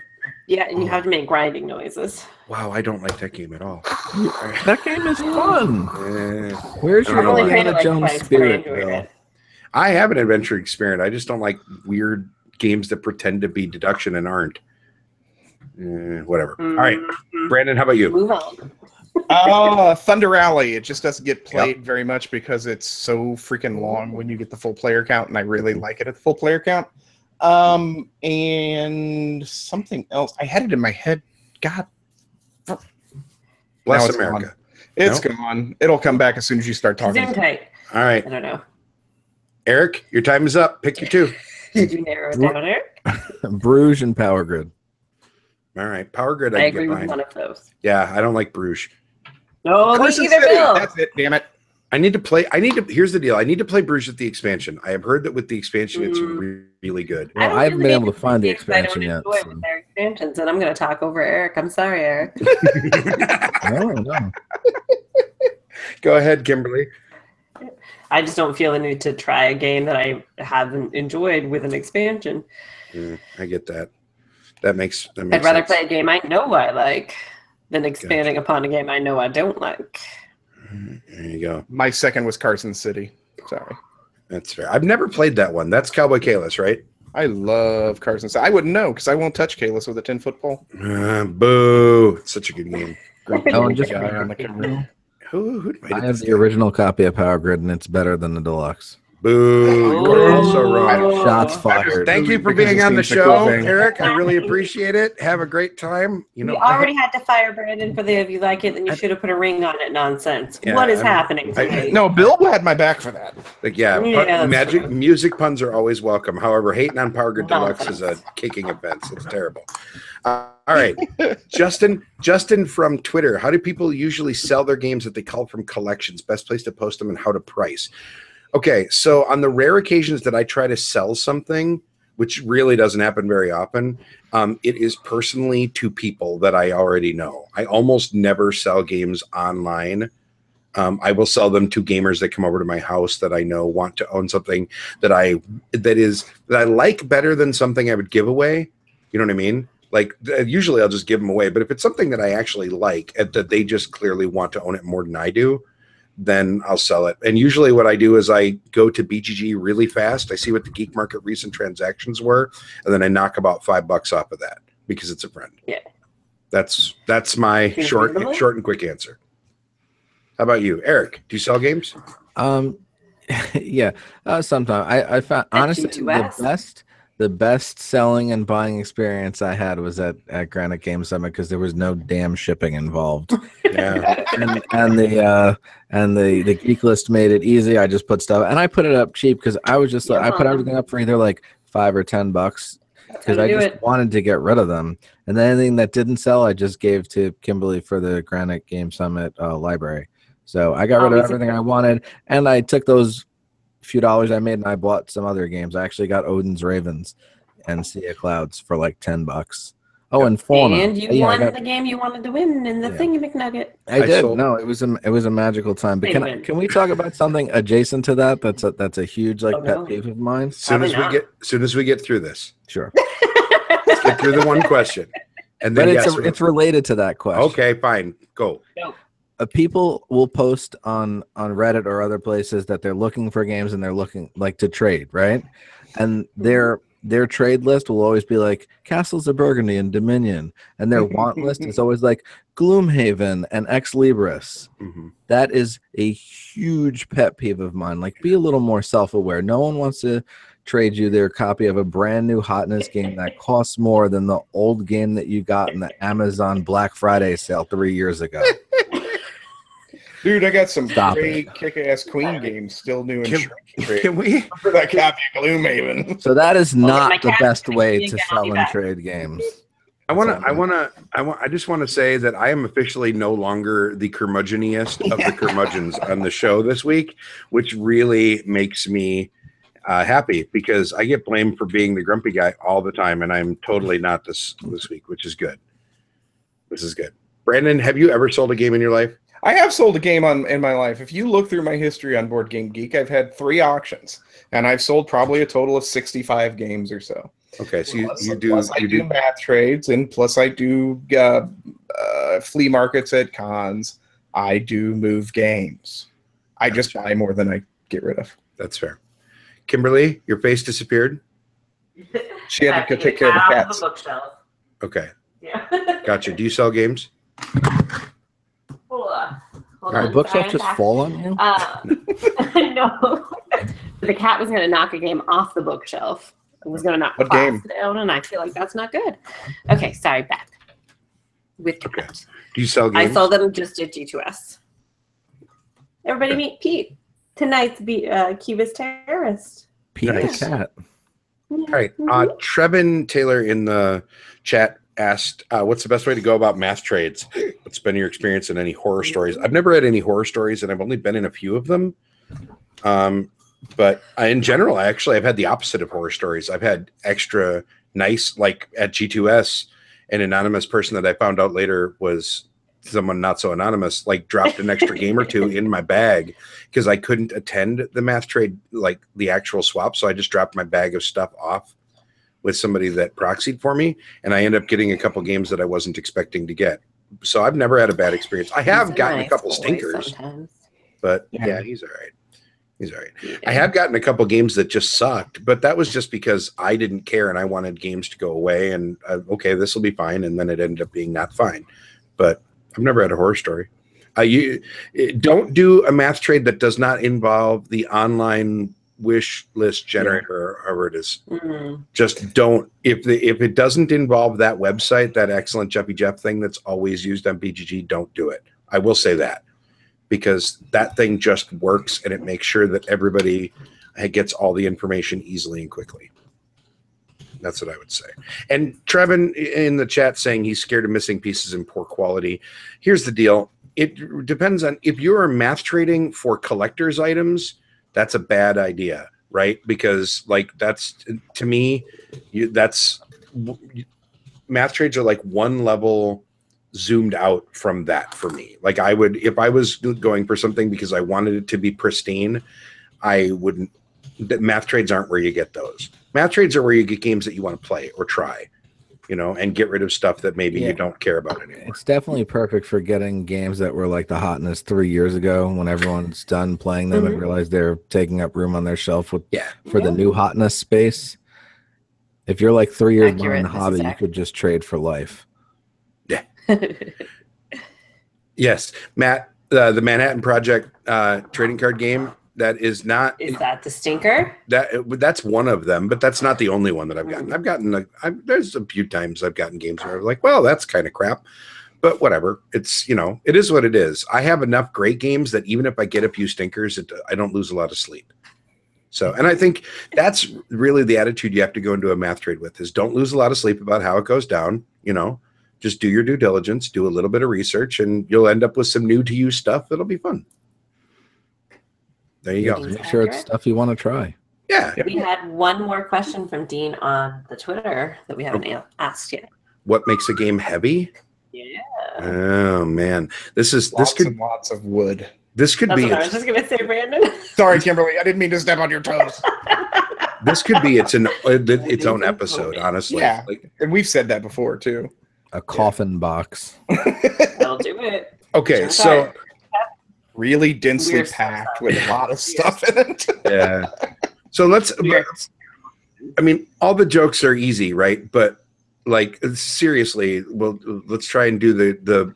Yeah, and you have to make grinding noises. Wow, I don't like that game at all. That game is fun. Where's your Indiana Jones spirit, Bill? I have an adventuring spirit. I just don't like weird games that pretend to be deduction and aren't. Whatever. All right, Brandon, how about you? Move on. Thunder Alley. It just doesn't get played very much because it's so freaking long when you get the full player count, and I really like it at the full player count. And something else. I had it in my head. God. Bless America. Gone. It's gone. It'll come back as soon as you start talking. Zoom tight. All right. I don't know. Eric, your time is up. Pick your 2. Did you narrow it down, Eric? Bruges and Power Grid. All right. Power Grid. I agree with one of those. Yeah, I don't like Bruges. No, me either, Bill. That's it. Damn it. Here's the deal. I need to play Bruges with the expansion. I have heard that with the expansion, it's really good. Well, I haven't been able to find the expansion yet. I don't enjoy with their expansions, and I'm going to talk over Eric. I'm sorry, Eric. No. Go ahead, Kimberly. I just don't feel the need to try a game that I haven't enjoyed with an expansion. I get that. That makes I'd rather sense. play a game I know I like than expanding upon a game I know I don't like. There you go. My second was Carson City. Sorry. That's fair. I've never played that one. That's Cowboy Kalis, right? I love Carson City. I wouldn't know because I won't touch Kalis with a 10-foot pole. Boo. It's such a good game. Oh, and just Guy on the camera. Who I have the original copy of Power Grid, and it's better than the deluxe. Boo. You're also wrong. Shots fired. Thank you for being on the show, Eric. I really appreciate it. Have a great time. You know, we already had to fire Brandon for the "if you like it, then you should have put a ring on it" nonsense. Yeah, what is happening today? No, Bill had my back for that. Like, that's true. music puns are always welcome. However, hating on Power Grid Deluxe is a kicking offense. It's terrible. All right, Justin from Twitter. How do people usually sell their games that they call from collections? Best place to post them and how to price? Okay, so on the rare occasions that I try to sell something, which really doesn't happen very often, it is personally to people that I already know. I almost never sell games online. I will sell them to gamers that come over to my house that I know want to own something that I like better than something I would give away. You know what I mean? Like, usually I'll just give them away. But if it's something that I actually like, that they just clearly want to own it more than I do, then I'll sell it. And usually what I do is I go to BGG really fast. I see what the Geek Market recent transactions were, and then I knock about $5 off of that because it's a friend. Yeah. That's my short and quick answer. How about you, Eric? Do you sell games? Yeah, sometimes. I found honestly the best selling and buying experience I had was at Granite Game Summit because there was no damn shipping involved. Yeah, and the geek list made it easy. I just put stuff and I put it up cheap because I was just I put everything up for either like $5 or $10 because I just wanted to get rid of them. And then anything that didn't sell, I just gave to Kimberly for the Granite Game Summit library. So I got rid of everything I wanted, and I took those few dollars I made and I bought some other games. I actually got Odin's Ravens and Sea of Clouds for like $10. Oh, and Fauna. And you won the game you wanted to win in the Thingy McNugget. I did. No, it was a magical time. But can we talk about something adjacent to that? That's a huge pet peeve of mine. Soon as we get through this. Sure. Let's get through the one question. And then it's related to that question. Okay, fine. Go. People will post on Reddit or other places that they're looking for games and they're looking like to trade, right? And their trade list will always be like Castles of Burgundy and Dominion, and their want list is always like Gloomhaven and Ex Libris. Mm-hmm. That is a huge pet peeve of mine. Like, be a little more self-aware. No one wants to trade you their copy of a brand new hotness game that costs more than the old game that you got in the Amazon Black Friday sale 3 years ago. Dude, I got some great kick-ass Queen games still new and can we for that copy of Gloomhaven? So that is not the best way to sell and trade games. I just want to say that I am officially no longer the curmudgeoniest of the curmudgeons on the show this week, which really makes me happy because I get blamed for being the grumpy guy all the time, and I'm totally not this week, which is good. This is good. Brandon, have you ever sold a game in your life? I have sold a game in my life. If you look through my history on Board Game Geek, I've had 3 auctions, and I've sold probably a total of 65 games or so. Okay, so you do math trades, and plus I do flea markets at cons. I do move games. I just buy more than I get rid of. That's fair. Kimberly, your face disappeared. She had to go take care of the cats. The bookshelf. Okay. Yeah. Gotcha. Do you sell games? Hold on. The bookshelf just fall on you? No. The cat was going to knock a game off the bookshelf. It was going to knock what game down, and I feel like that's not good. Okay, sorry, back. With cat. Okay. Do you sell games? I sold them just at G2S. Everybody meet Pete. Tonight's Cubist terrorist. Pete the cat. All right. Trevin Taylor in the chat asked, what's the best way to go about math trades? What's been your experience in any horror stories? I've never had any horror stories, and I've only been in a few of them. But in general, I've had the opposite of horror stories. I've had extra nice, like at G2S, an anonymous person that I found out later was someone not so anonymous like dropped an extra game or two in my bag because I couldn't attend the math trade, like the actual swap. So I just dropped my bag of stuff off with somebody that proxied for me, and I ended up getting a couple games that I wasn't expecting to get. So I've never had a bad experience. I have gotten a couple stinkers, but yeah, he's all right. He's all right. I have gotten a couple games that just sucked, but that was just because I didn't care and I wanted games to go away and okay, this will be fine. And then it ended up being not fine. But I've never had a horror story. You don't do a math trade that does not involve the online wish list generator, or however it is. Just don't. If it doesn't involve that website, that excellent Jeffy Jeff thing that's always used on BGG, don't do it. I will say that. Because that thing just works and it makes sure that everybody gets all the information easily and quickly. That's what I would say. And Trevin in the chat saying he's scared of missing pieces in poor quality. Here's the deal. It depends on if you're math trading for collector's items, that's a bad idea, right? Because like that's, to me, math trades are like one level zoomed out from that for me. Like I would, if I was going for something because I wanted it to be pristine, I wouldn't. Math trades aren't where you get those. Math trades are where you get games that you want to play or try, you know, and get rid of stuff that maybe you don't care about anymore. It's definitely perfect for getting games that were like the hotness 3 years ago when everyone's done playing them and realize they're taking up room on their shelf with for the new hotness space. If you're like 3 years behind the hobby, you could just trade for life. Yeah. Yes, Matt, the Manhattan Project trading card game. That is not. Is that the stinker? That's one of them, but that's not the only one that I've gotten. I've gotten. There's a few times I've gotten games where I'm like, well, that's kind of crap, but whatever. It's, you know, it is what it is. I have enough great games that even if I get a few stinkers, I don't lose a lot of sleep. So, and I think that's really the attitude you have to go into a math trade with: is don't lose a lot of sleep about how it goes down. You know, just do your due diligence, do a little bit of research, and you'll end up with some new to you stuff that'll be fun. There you go. Make sure it's stuff you want to try. Yeah. We had one more question from Dean on the Twitter that we haven't asked yet. What makes a game heavy? Yeah. Oh man, this could lots of wood. This could That's be. what I was just gonna say, Brandon. Sorry, Kimberly. I didn't mean to step on your toes. This could be its own episode, honestly. Yeah, like, and we've said that before too. A coffin box. That'll do it. Okay, so really densely packed with a lot of stuff in it. Yeah. So let's. I mean, all the jokes are easy, right? But like, seriously, well, let's try and do the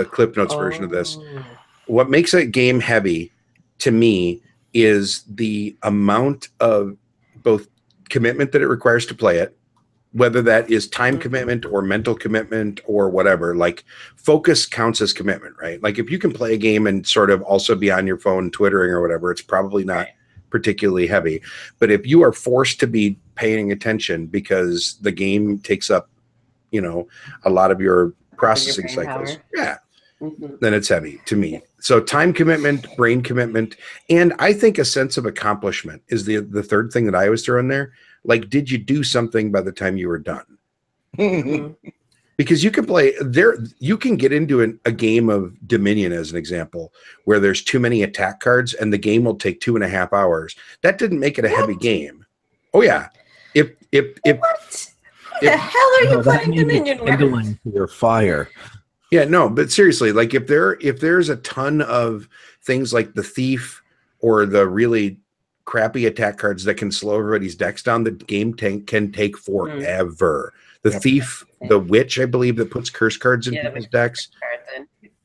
Clip Notes version of this. What makes a game heavy, to me, is the amount of both commitment that it requires to play it, whether that is time commitment or mental commitment or whatever. Like, focus counts as commitment, right? Like, if you can play a game and sort of also be on your phone twittering or whatever, it's probably not particularly heavy. But if you are forced to be paying attention because the game takes up, you know, a lot of your processing cycles, then it's heavy to me. So time commitment, brain commitment, and I think a sense of accomplishment is the third thing that I always throw in there. Like, did you do something by the time you were done? Because you can play there, you can get into a game of Dominion, as an example, where there's too many attack cards and the game will take 2.5 hours. That didn't make it a heavy game. Oh yeah. If what the hell are you playing Dominion with? Kindling to your fire. Yeah, no, but seriously, like if there's a ton of things like the Thief or the really crappy attack cards that can slow everybody's decks down, the game can take forever. The Thief, the Witch, I believe, that puts curse cards in people's decks.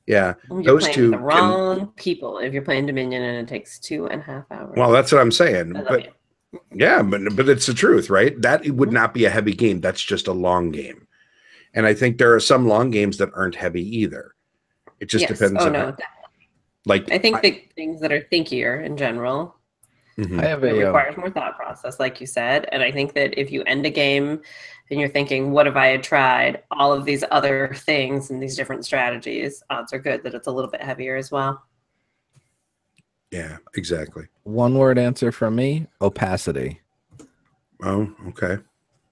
Yeah, those two. The wrong people if you're playing Dominion and it takes 2.5 hours. Well, that's what I'm saying. But yeah, but it's the truth, right? That would not be a heavy game. That's just a long game. And I think there are some long games that aren't heavy either. It just depends on like, I think the things that are thinkier in general. I have it requires more thought process, like you said. And I think that if you end a game and you're thinking, what if I had tried all of these other things and these different strategies, odds are good that it's a little bit heavier as well. Yeah, exactly. One word answer from me: opacity. Oh, okay.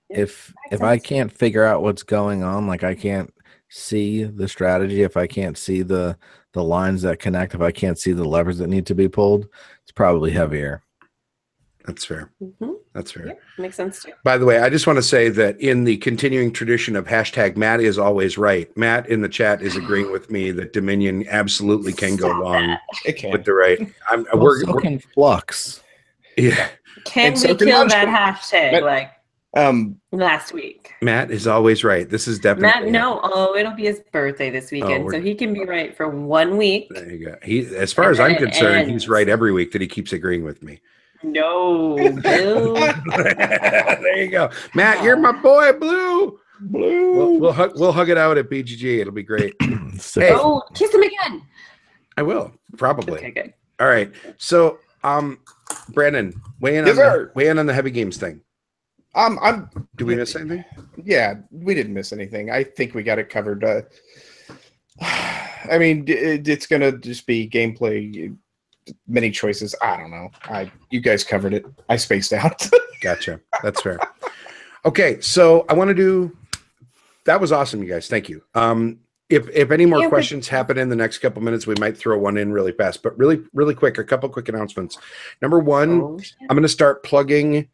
If I can't figure out what's going on, like I can't see the strategy, if I can't see the lines that connect, if I can't see the levers that need to be pulled, it's probably heavier. That's fair. That's fair. Yep, makes sense too. By the way, I just want to say that in the continuing tradition of hashtag Matt is always right, Matt in the chat is agreeing with me that Dominion absolutely can go long with the right. So can Flux. Yeah. Can so we can kill Launchpad. that hashtag last week? Matt is always right. This is definitely Matt. It'll be his birthday this weekend, so he can be right for 1 week. There you go. As far as I'm concerned, he's right every week that he keeps agreeing with me. No, Bill. There you go, Matt. You're my boy, Blue. We'll hug it out at BGG. It'll be great. Hey, kiss him again. I will probably. Okay, good. All right. So, Brandon, weigh in on the heavy games thing. Do we miss anything? Yeah, we didn't miss anything. I think we got it covered. I mean, it's gonna just be gameplay. Many choices. I don't know. You guys covered it. I spaced out. Gotcha. That's fair. Okay, so I want to do. That was awesome, you guys. Thank you. If any more questions happen in the next couple minutes, we might throw one in really fast. But really quick, a couple quick announcements. Number one, I'm going to start plugging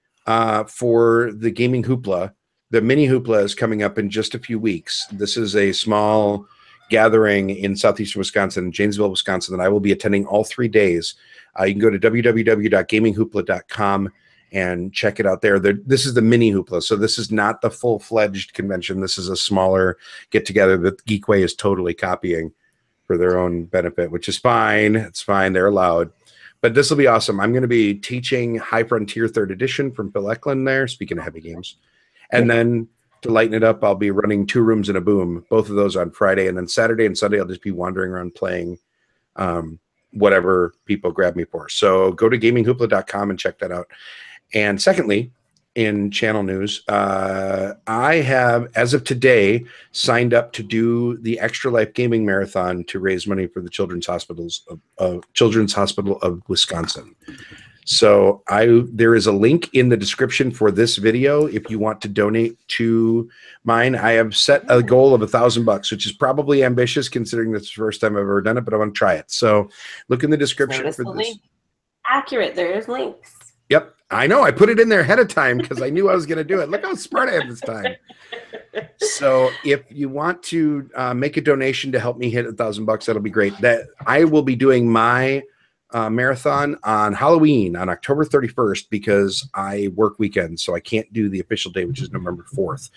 for the Gaming Hoopla. The mini Hoopla is coming up in just a few weeks. This is a small gathering in southeastern Wisconsin, Janesville, Wisconsin, that I will be attending all 3 days. You can go to www.gaminghoopla.com and check it out there. This is the mini Hoopla, so this is not the full-fledged convention. This is a smaller get-together that Geekway is totally copying for their own benefit, which is fine. It's fine. They're allowed. But this will be awesome. I'm going to be teaching High Frontier 3rd Edition from Phil Eklund there, speaking of heavy games. And then to lighten it up, I'll be running 2 Rooms and a Boom, both of those on Friday. And then Saturday and Sunday, I'll just be wandering around playing whatever people grab me for. So go to gaminghoopla.com and check that out. And secondly, in channel news, I have, as of today, signed up to do the Extra Life Gaming Marathon to raise money for the Children's Hospital of Wisconsin. So there is a link in the description for this video if you want to donate to mine. I have set a goal of $1,000, which is probably ambitious considering this is the first time I've ever done it, but I want to try it. So look in the description for this. Accurate. There's links. Yep. I know. I put it in there ahead of time because I knew I was going to do it. Look how smart I am this time. So if you want to make a donation to help me hit $1,000, that'll be great. That I will be doing my marathon on Halloween on October 31st because I work weekends, so I can't do the official day, which is November 4th.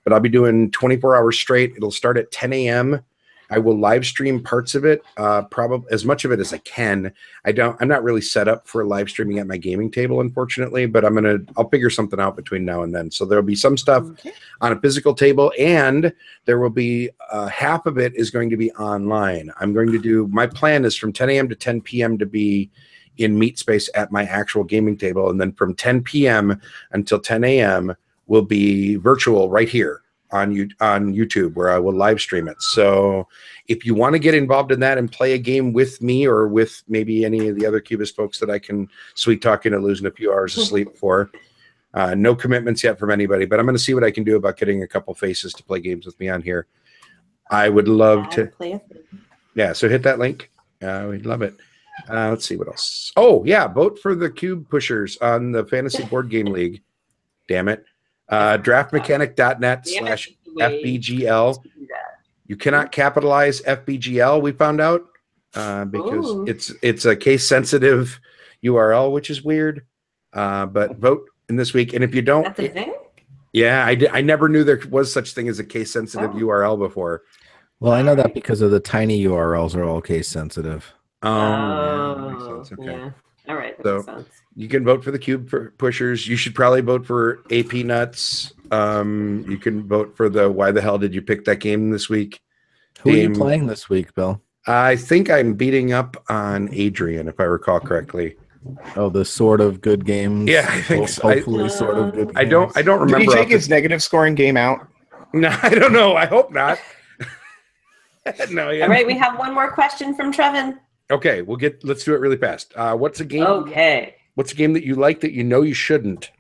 But I'll be doing 24 hours straight. It'll start at 10 a.m. I will live stream parts of it, probably as much of it as I can. I'm not really set up for live streaming at my gaming table, unfortunately, but I'll figure something out between now and then. So there'll be some stuff on a physical table, and there will be half of it is going to be online. My plan is from 10 a.m. to 10 p.m. to be in meet space at my actual gaming table. And then from 10 p.m. until 10 a.m. will be virtual right here on YouTube, where I will live stream it. So if you want to get involved in that and play a game with me or with maybe any of the other Cubist folks that I can sweet talk into losing a few hours of sleep for, no commitments yet from anybody, but I'm going to see what I can do about getting a couple faces to play games with me on here. I would love to play. Yeah, so hit that link. We'd love it. Let's see what else. Oh yeah, vote for the Cube Pushers on the Fantasy Board Game League. Damn it. Draftmechanic.net/FBGL. You cannot capitalize FBGL, we found out, because it's a case sensitive URL, which is weird. But vote in this week. And if you don't, that's a thing? Yeah, I never knew there was such thing as a case sensitive URL before. Well, I know that because of the tiny URLs are all case sensitive. Yeah, that makes sense. Okay. Yeah. All right. That So makes sense. you can vote for the Cube Pushers. You should probably vote for AP Nuts. You can vote for the Why the Hell Did You Pick That Game this week? Who are you playing this week, Bill? I think I'm beating up on Adrian, if I recall correctly. Oh, the sort of good games. Yeah, I think so. Hopefully, sort of good games. I don't remember. Did he take his negative scoring game out? No, I don't know. I hope not. No. Yeah. All right, we have one more question from Trevin. Okay, let's do it really fast. What's a game? Okay. What's a game that you like that you know you shouldn't?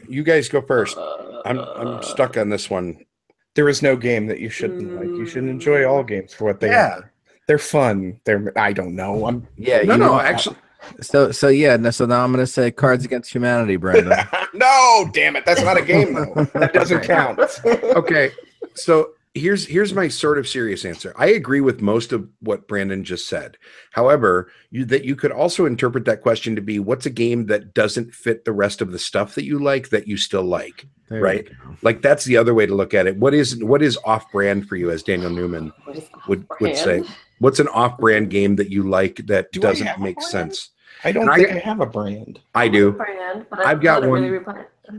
You guys go first. I'm stuck on this one. There is no game that you shouldn't like. You should enjoy all games for what they are. They're fun. I don't know. Actually. So now I'm gonna say Cards Against Humanity, Brandon. No, damn it. That's not a game though. That doesn't count. Okay. So here's my sort of serious answer. I agree with most of what Brandon just said. However, you could also interpret that question to be, what's a game that doesn't fit the rest of the stuff that you like that you still like, right? Like that's the other way to look at it. What is off-brand for you, as Daniel Newman would say? What's an off-brand game that you like that doesn't make sense? I don't think I have a brand. I do. I've got one.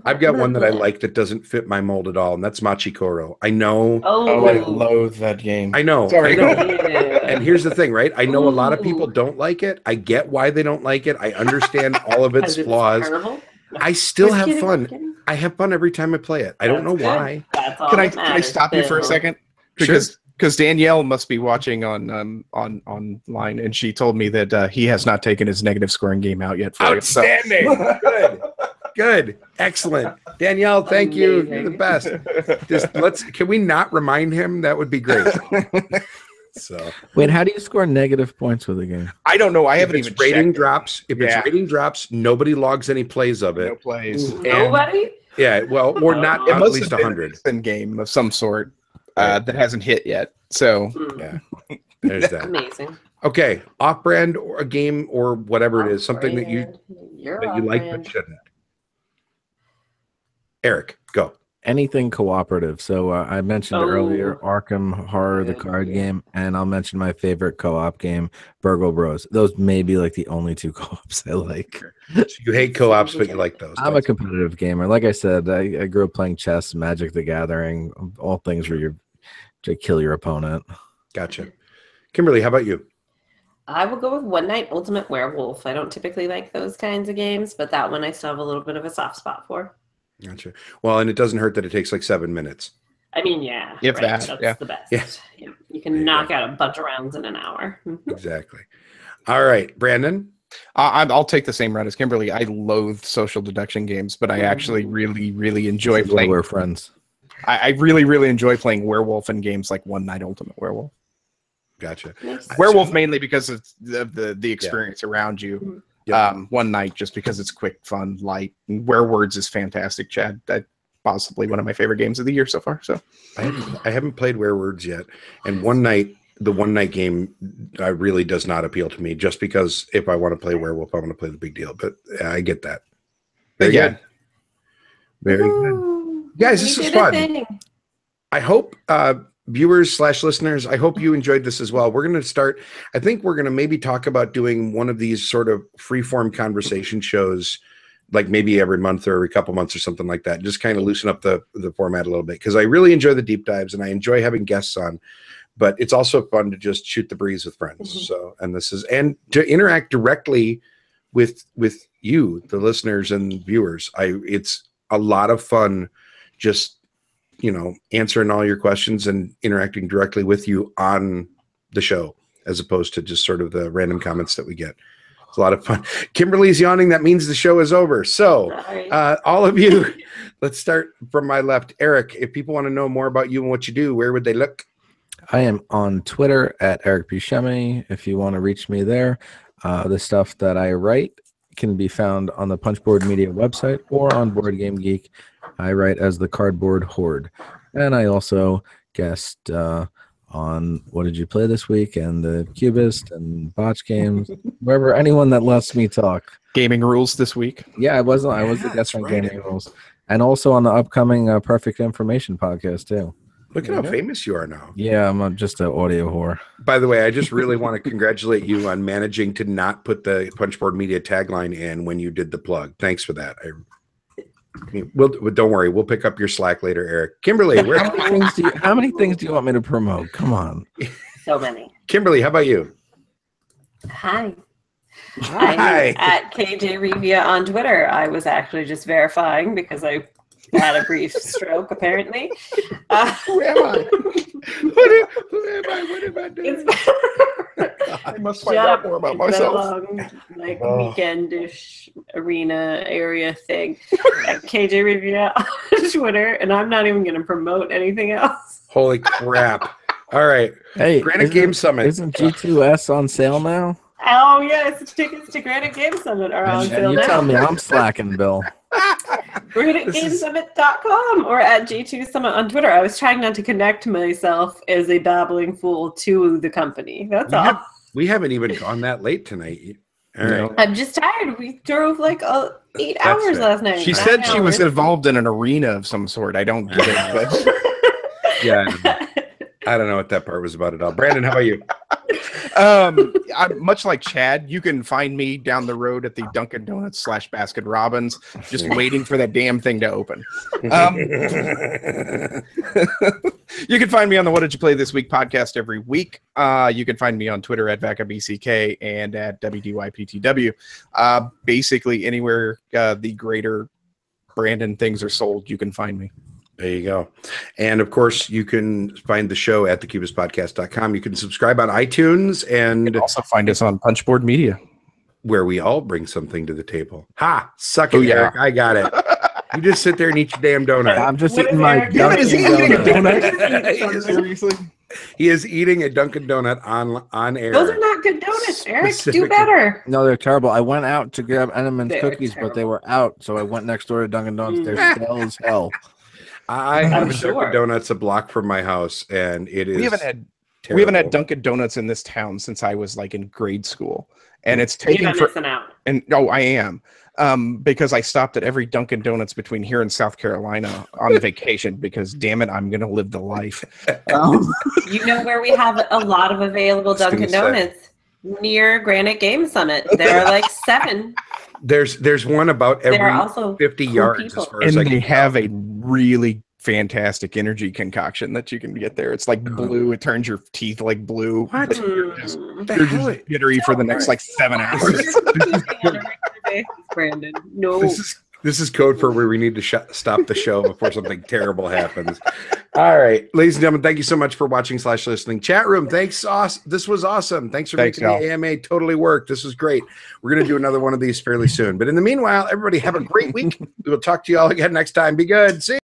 I've got one that I like that doesn't fit my mold at all, and that's Machikoro. I know. Oh, I loathe that game. I know. Sorry. I know. And here's the thing, right? I know a lot of people don't like it. I get why they don't like it. I understand all of its flaws. I still have fun. I have fun every time I play it. I don't know why. Can I stop you for a second? Because Danielle must be watching online, and she told me that he has not taken his negative scoring game out yet. Outstanding. Good. Excellent. Danielle, thank you. You're the best. Can we not remind him? That would be great. So wait, how do you score negative points with a game? I don't know. I haven't even rating drops. If it's rating drops, nobody logs any plays of it. No plays. Nobody? Yeah, well, or not at least 100. A game of some sort that hasn't hit yet. So yeah, there's that. Amazing. Okay, off-brand or a game or whatever it is, something that you like but shouldn't. Eric, go. Anything cooperative. So I mentioned earlier Arkham Horror, the card game, and I'll mention my favorite co-op game, Burgle Bros. Those may be like the only two co-ops I like. So you hate co-ops, but you like those. I'm a competitive gamer. Like I said, I grew up playing chess, Magic the Gathering, all things where you kill your opponent. Gotcha. Kimberly, how about you? I will go with One Night Ultimate Werewolf. I don't typically like those kinds of games, but that one I still have a little bit of a soft spot for. Gotcha. Well, and it doesn't hurt that it takes like 7 minutes. I mean, yeah. If that's the best. Yeah. You can knock out a bunch of rounds in an hour. Exactly. All right, Brandon. I'll take the same route as Kimberly. I loathe social deduction games, but I actually really, really enjoy playing. We're friends. I really, really enjoy playing werewolf in games like One Night Ultimate Werewolf. Gotcha. Werewolf mainly because of the experience around you. Yep. One Night just because it's quick, fun, light. And Werewords is fantastic, Chad. That's possibly one of my favorite games of the year so far. So I haven't played Werewords yet, and the One Night game really does not appeal to me. Just because if I want to play Werewolf, I want to play the big deal. But I get that. Very good. Very good, guys. This is fun. I hope. Viewers / listeners, I hope you enjoyed this as well. We're going to start, I think we're going to maybe talk about doing one of these sort of free-form conversation shows, like maybe every month or every couple months or something like that. Just kind of loosen up the format a little bit, because I really enjoy the deep dives and I enjoy having guests on, but it's also fun to just shoot the breeze with friends. So, and to interact directly with you, the listeners and viewers. It's a lot of fun just answering all your questions and interacting directly with you on the show, as opposed to just sort of the random comments that we get. It's a lot of fun. Kimberly's yawning. That means the show is over. So all of you, let's start from my left. Eric, if people want to know more about you and what you do, where would they look? I am on Twitter at Eric Buscemi. If you want to reach me there, the stuff that I write can be found on the Punchboard Media website or on Board Game Geek. I write as the Cardboard Horde, and I also guest on What Did You Play This Week and the Cubist and Botch Games, wherever anyone that lets me talk. Gaming Rules this week. Yeah, I was the guest on Gaming Rules, and also on the upcoming Perfect Information podcast too. Look at how famous you are now. Yeah, I'm just an audio whore. By the way, I just really want to congratulate you on managing to not put the Punchboard Media tagline in when you did the plug. Thanks for that. Don't worry, we'll pick up your slack later, Eric. Kimberly, how many things do you want me to promote? Come on. So many. Kimberly, how about you? Hi. I'm at KJ Revia on Twitter. I was actually just verifying because I had a brief stroke, apparently. Who am I? Who am I? What am I doing? I must find out more about myself. Like weekendish arena area thing at KJ Review on Twitter, and I'm not even going to promote anything else. Holy crap! All right, Hey, Granite Game Summit. Isn't G2S on sale now? Oh yes, tickets to Granite Game Summit are on sale You now. tell me I'm slacking, Bill. GraniteGameSummit.com or at G2 Summit on Twitter. I was trying not to connect myself as a babbling fool to the company. That's all. We haven't even gone that late tonight. All right. I'm just tired. We drove like 8 hours last night. She said she was involved in an arena of some sort. I don't get it. But... Yeah, I don't know what that part was about at all. Brandon, how about you? I'm much like Chad. You can find me down the road at the Dunkin' Donuts / Baskin Robbins, just waiting for that damn thing to open. You can find me on the What Did You Play This Week podcast every week. You can find me on Twitter at VacaBCK and at WDYPTW. Basically, anywhere the greater Brandon things are sold, you can find me. There you go. And of course, you can find the show at thecubispodcast.com. You can subscribe on iTunes and you can also find us on Punchboard Media, where we all bring something to the table. Ha! Suck it, Eric. I got it. You just sit there and eat your damn donut. I'm just eating my Dunkin' donut. Seriously? He is eating a Dunkin' Donut on air. Those are not good donuts, Eric. Do better. No, they're terrible. I went out to grab Entenmann's They are cookies, but they were out, so I went next door to Dunkin' Donuts. They're stale as hell. I have I'm a sure. Dunkin' Donuts a block from my house, and it is. We haven't had Dunkin' Donuts in this town since I was like in grade school, and it's taking You're missing out. And no, I am, because I stopped at every Dunkin' Donuts between here and South Carolina on vacation. Because damn it, I'm gonna live the life. You know where we have a lot of available Dunkin' Donuts? Near Granite Game Summit. There are like 7. There's one about every There are also 50 cool yards people. as far as And I they can have a really fantastic energy concoction that you can get there. It's like blue. It turns your teeth like blue. What? You're just The hell? jittery for the next like 7 hours. Brandon. No. This is code for where we need to stop the show before something terrible happens. All right, ladies and gentlemen, thank you so much for watching / listening. Chat room, thanks. This was awesome. Thanks for making the AMA totally work. This was great. We're going to do another one of these fairly soon. But in the meanwhile, everybody have a great week. We will talk to you all again next time. Be good. See you.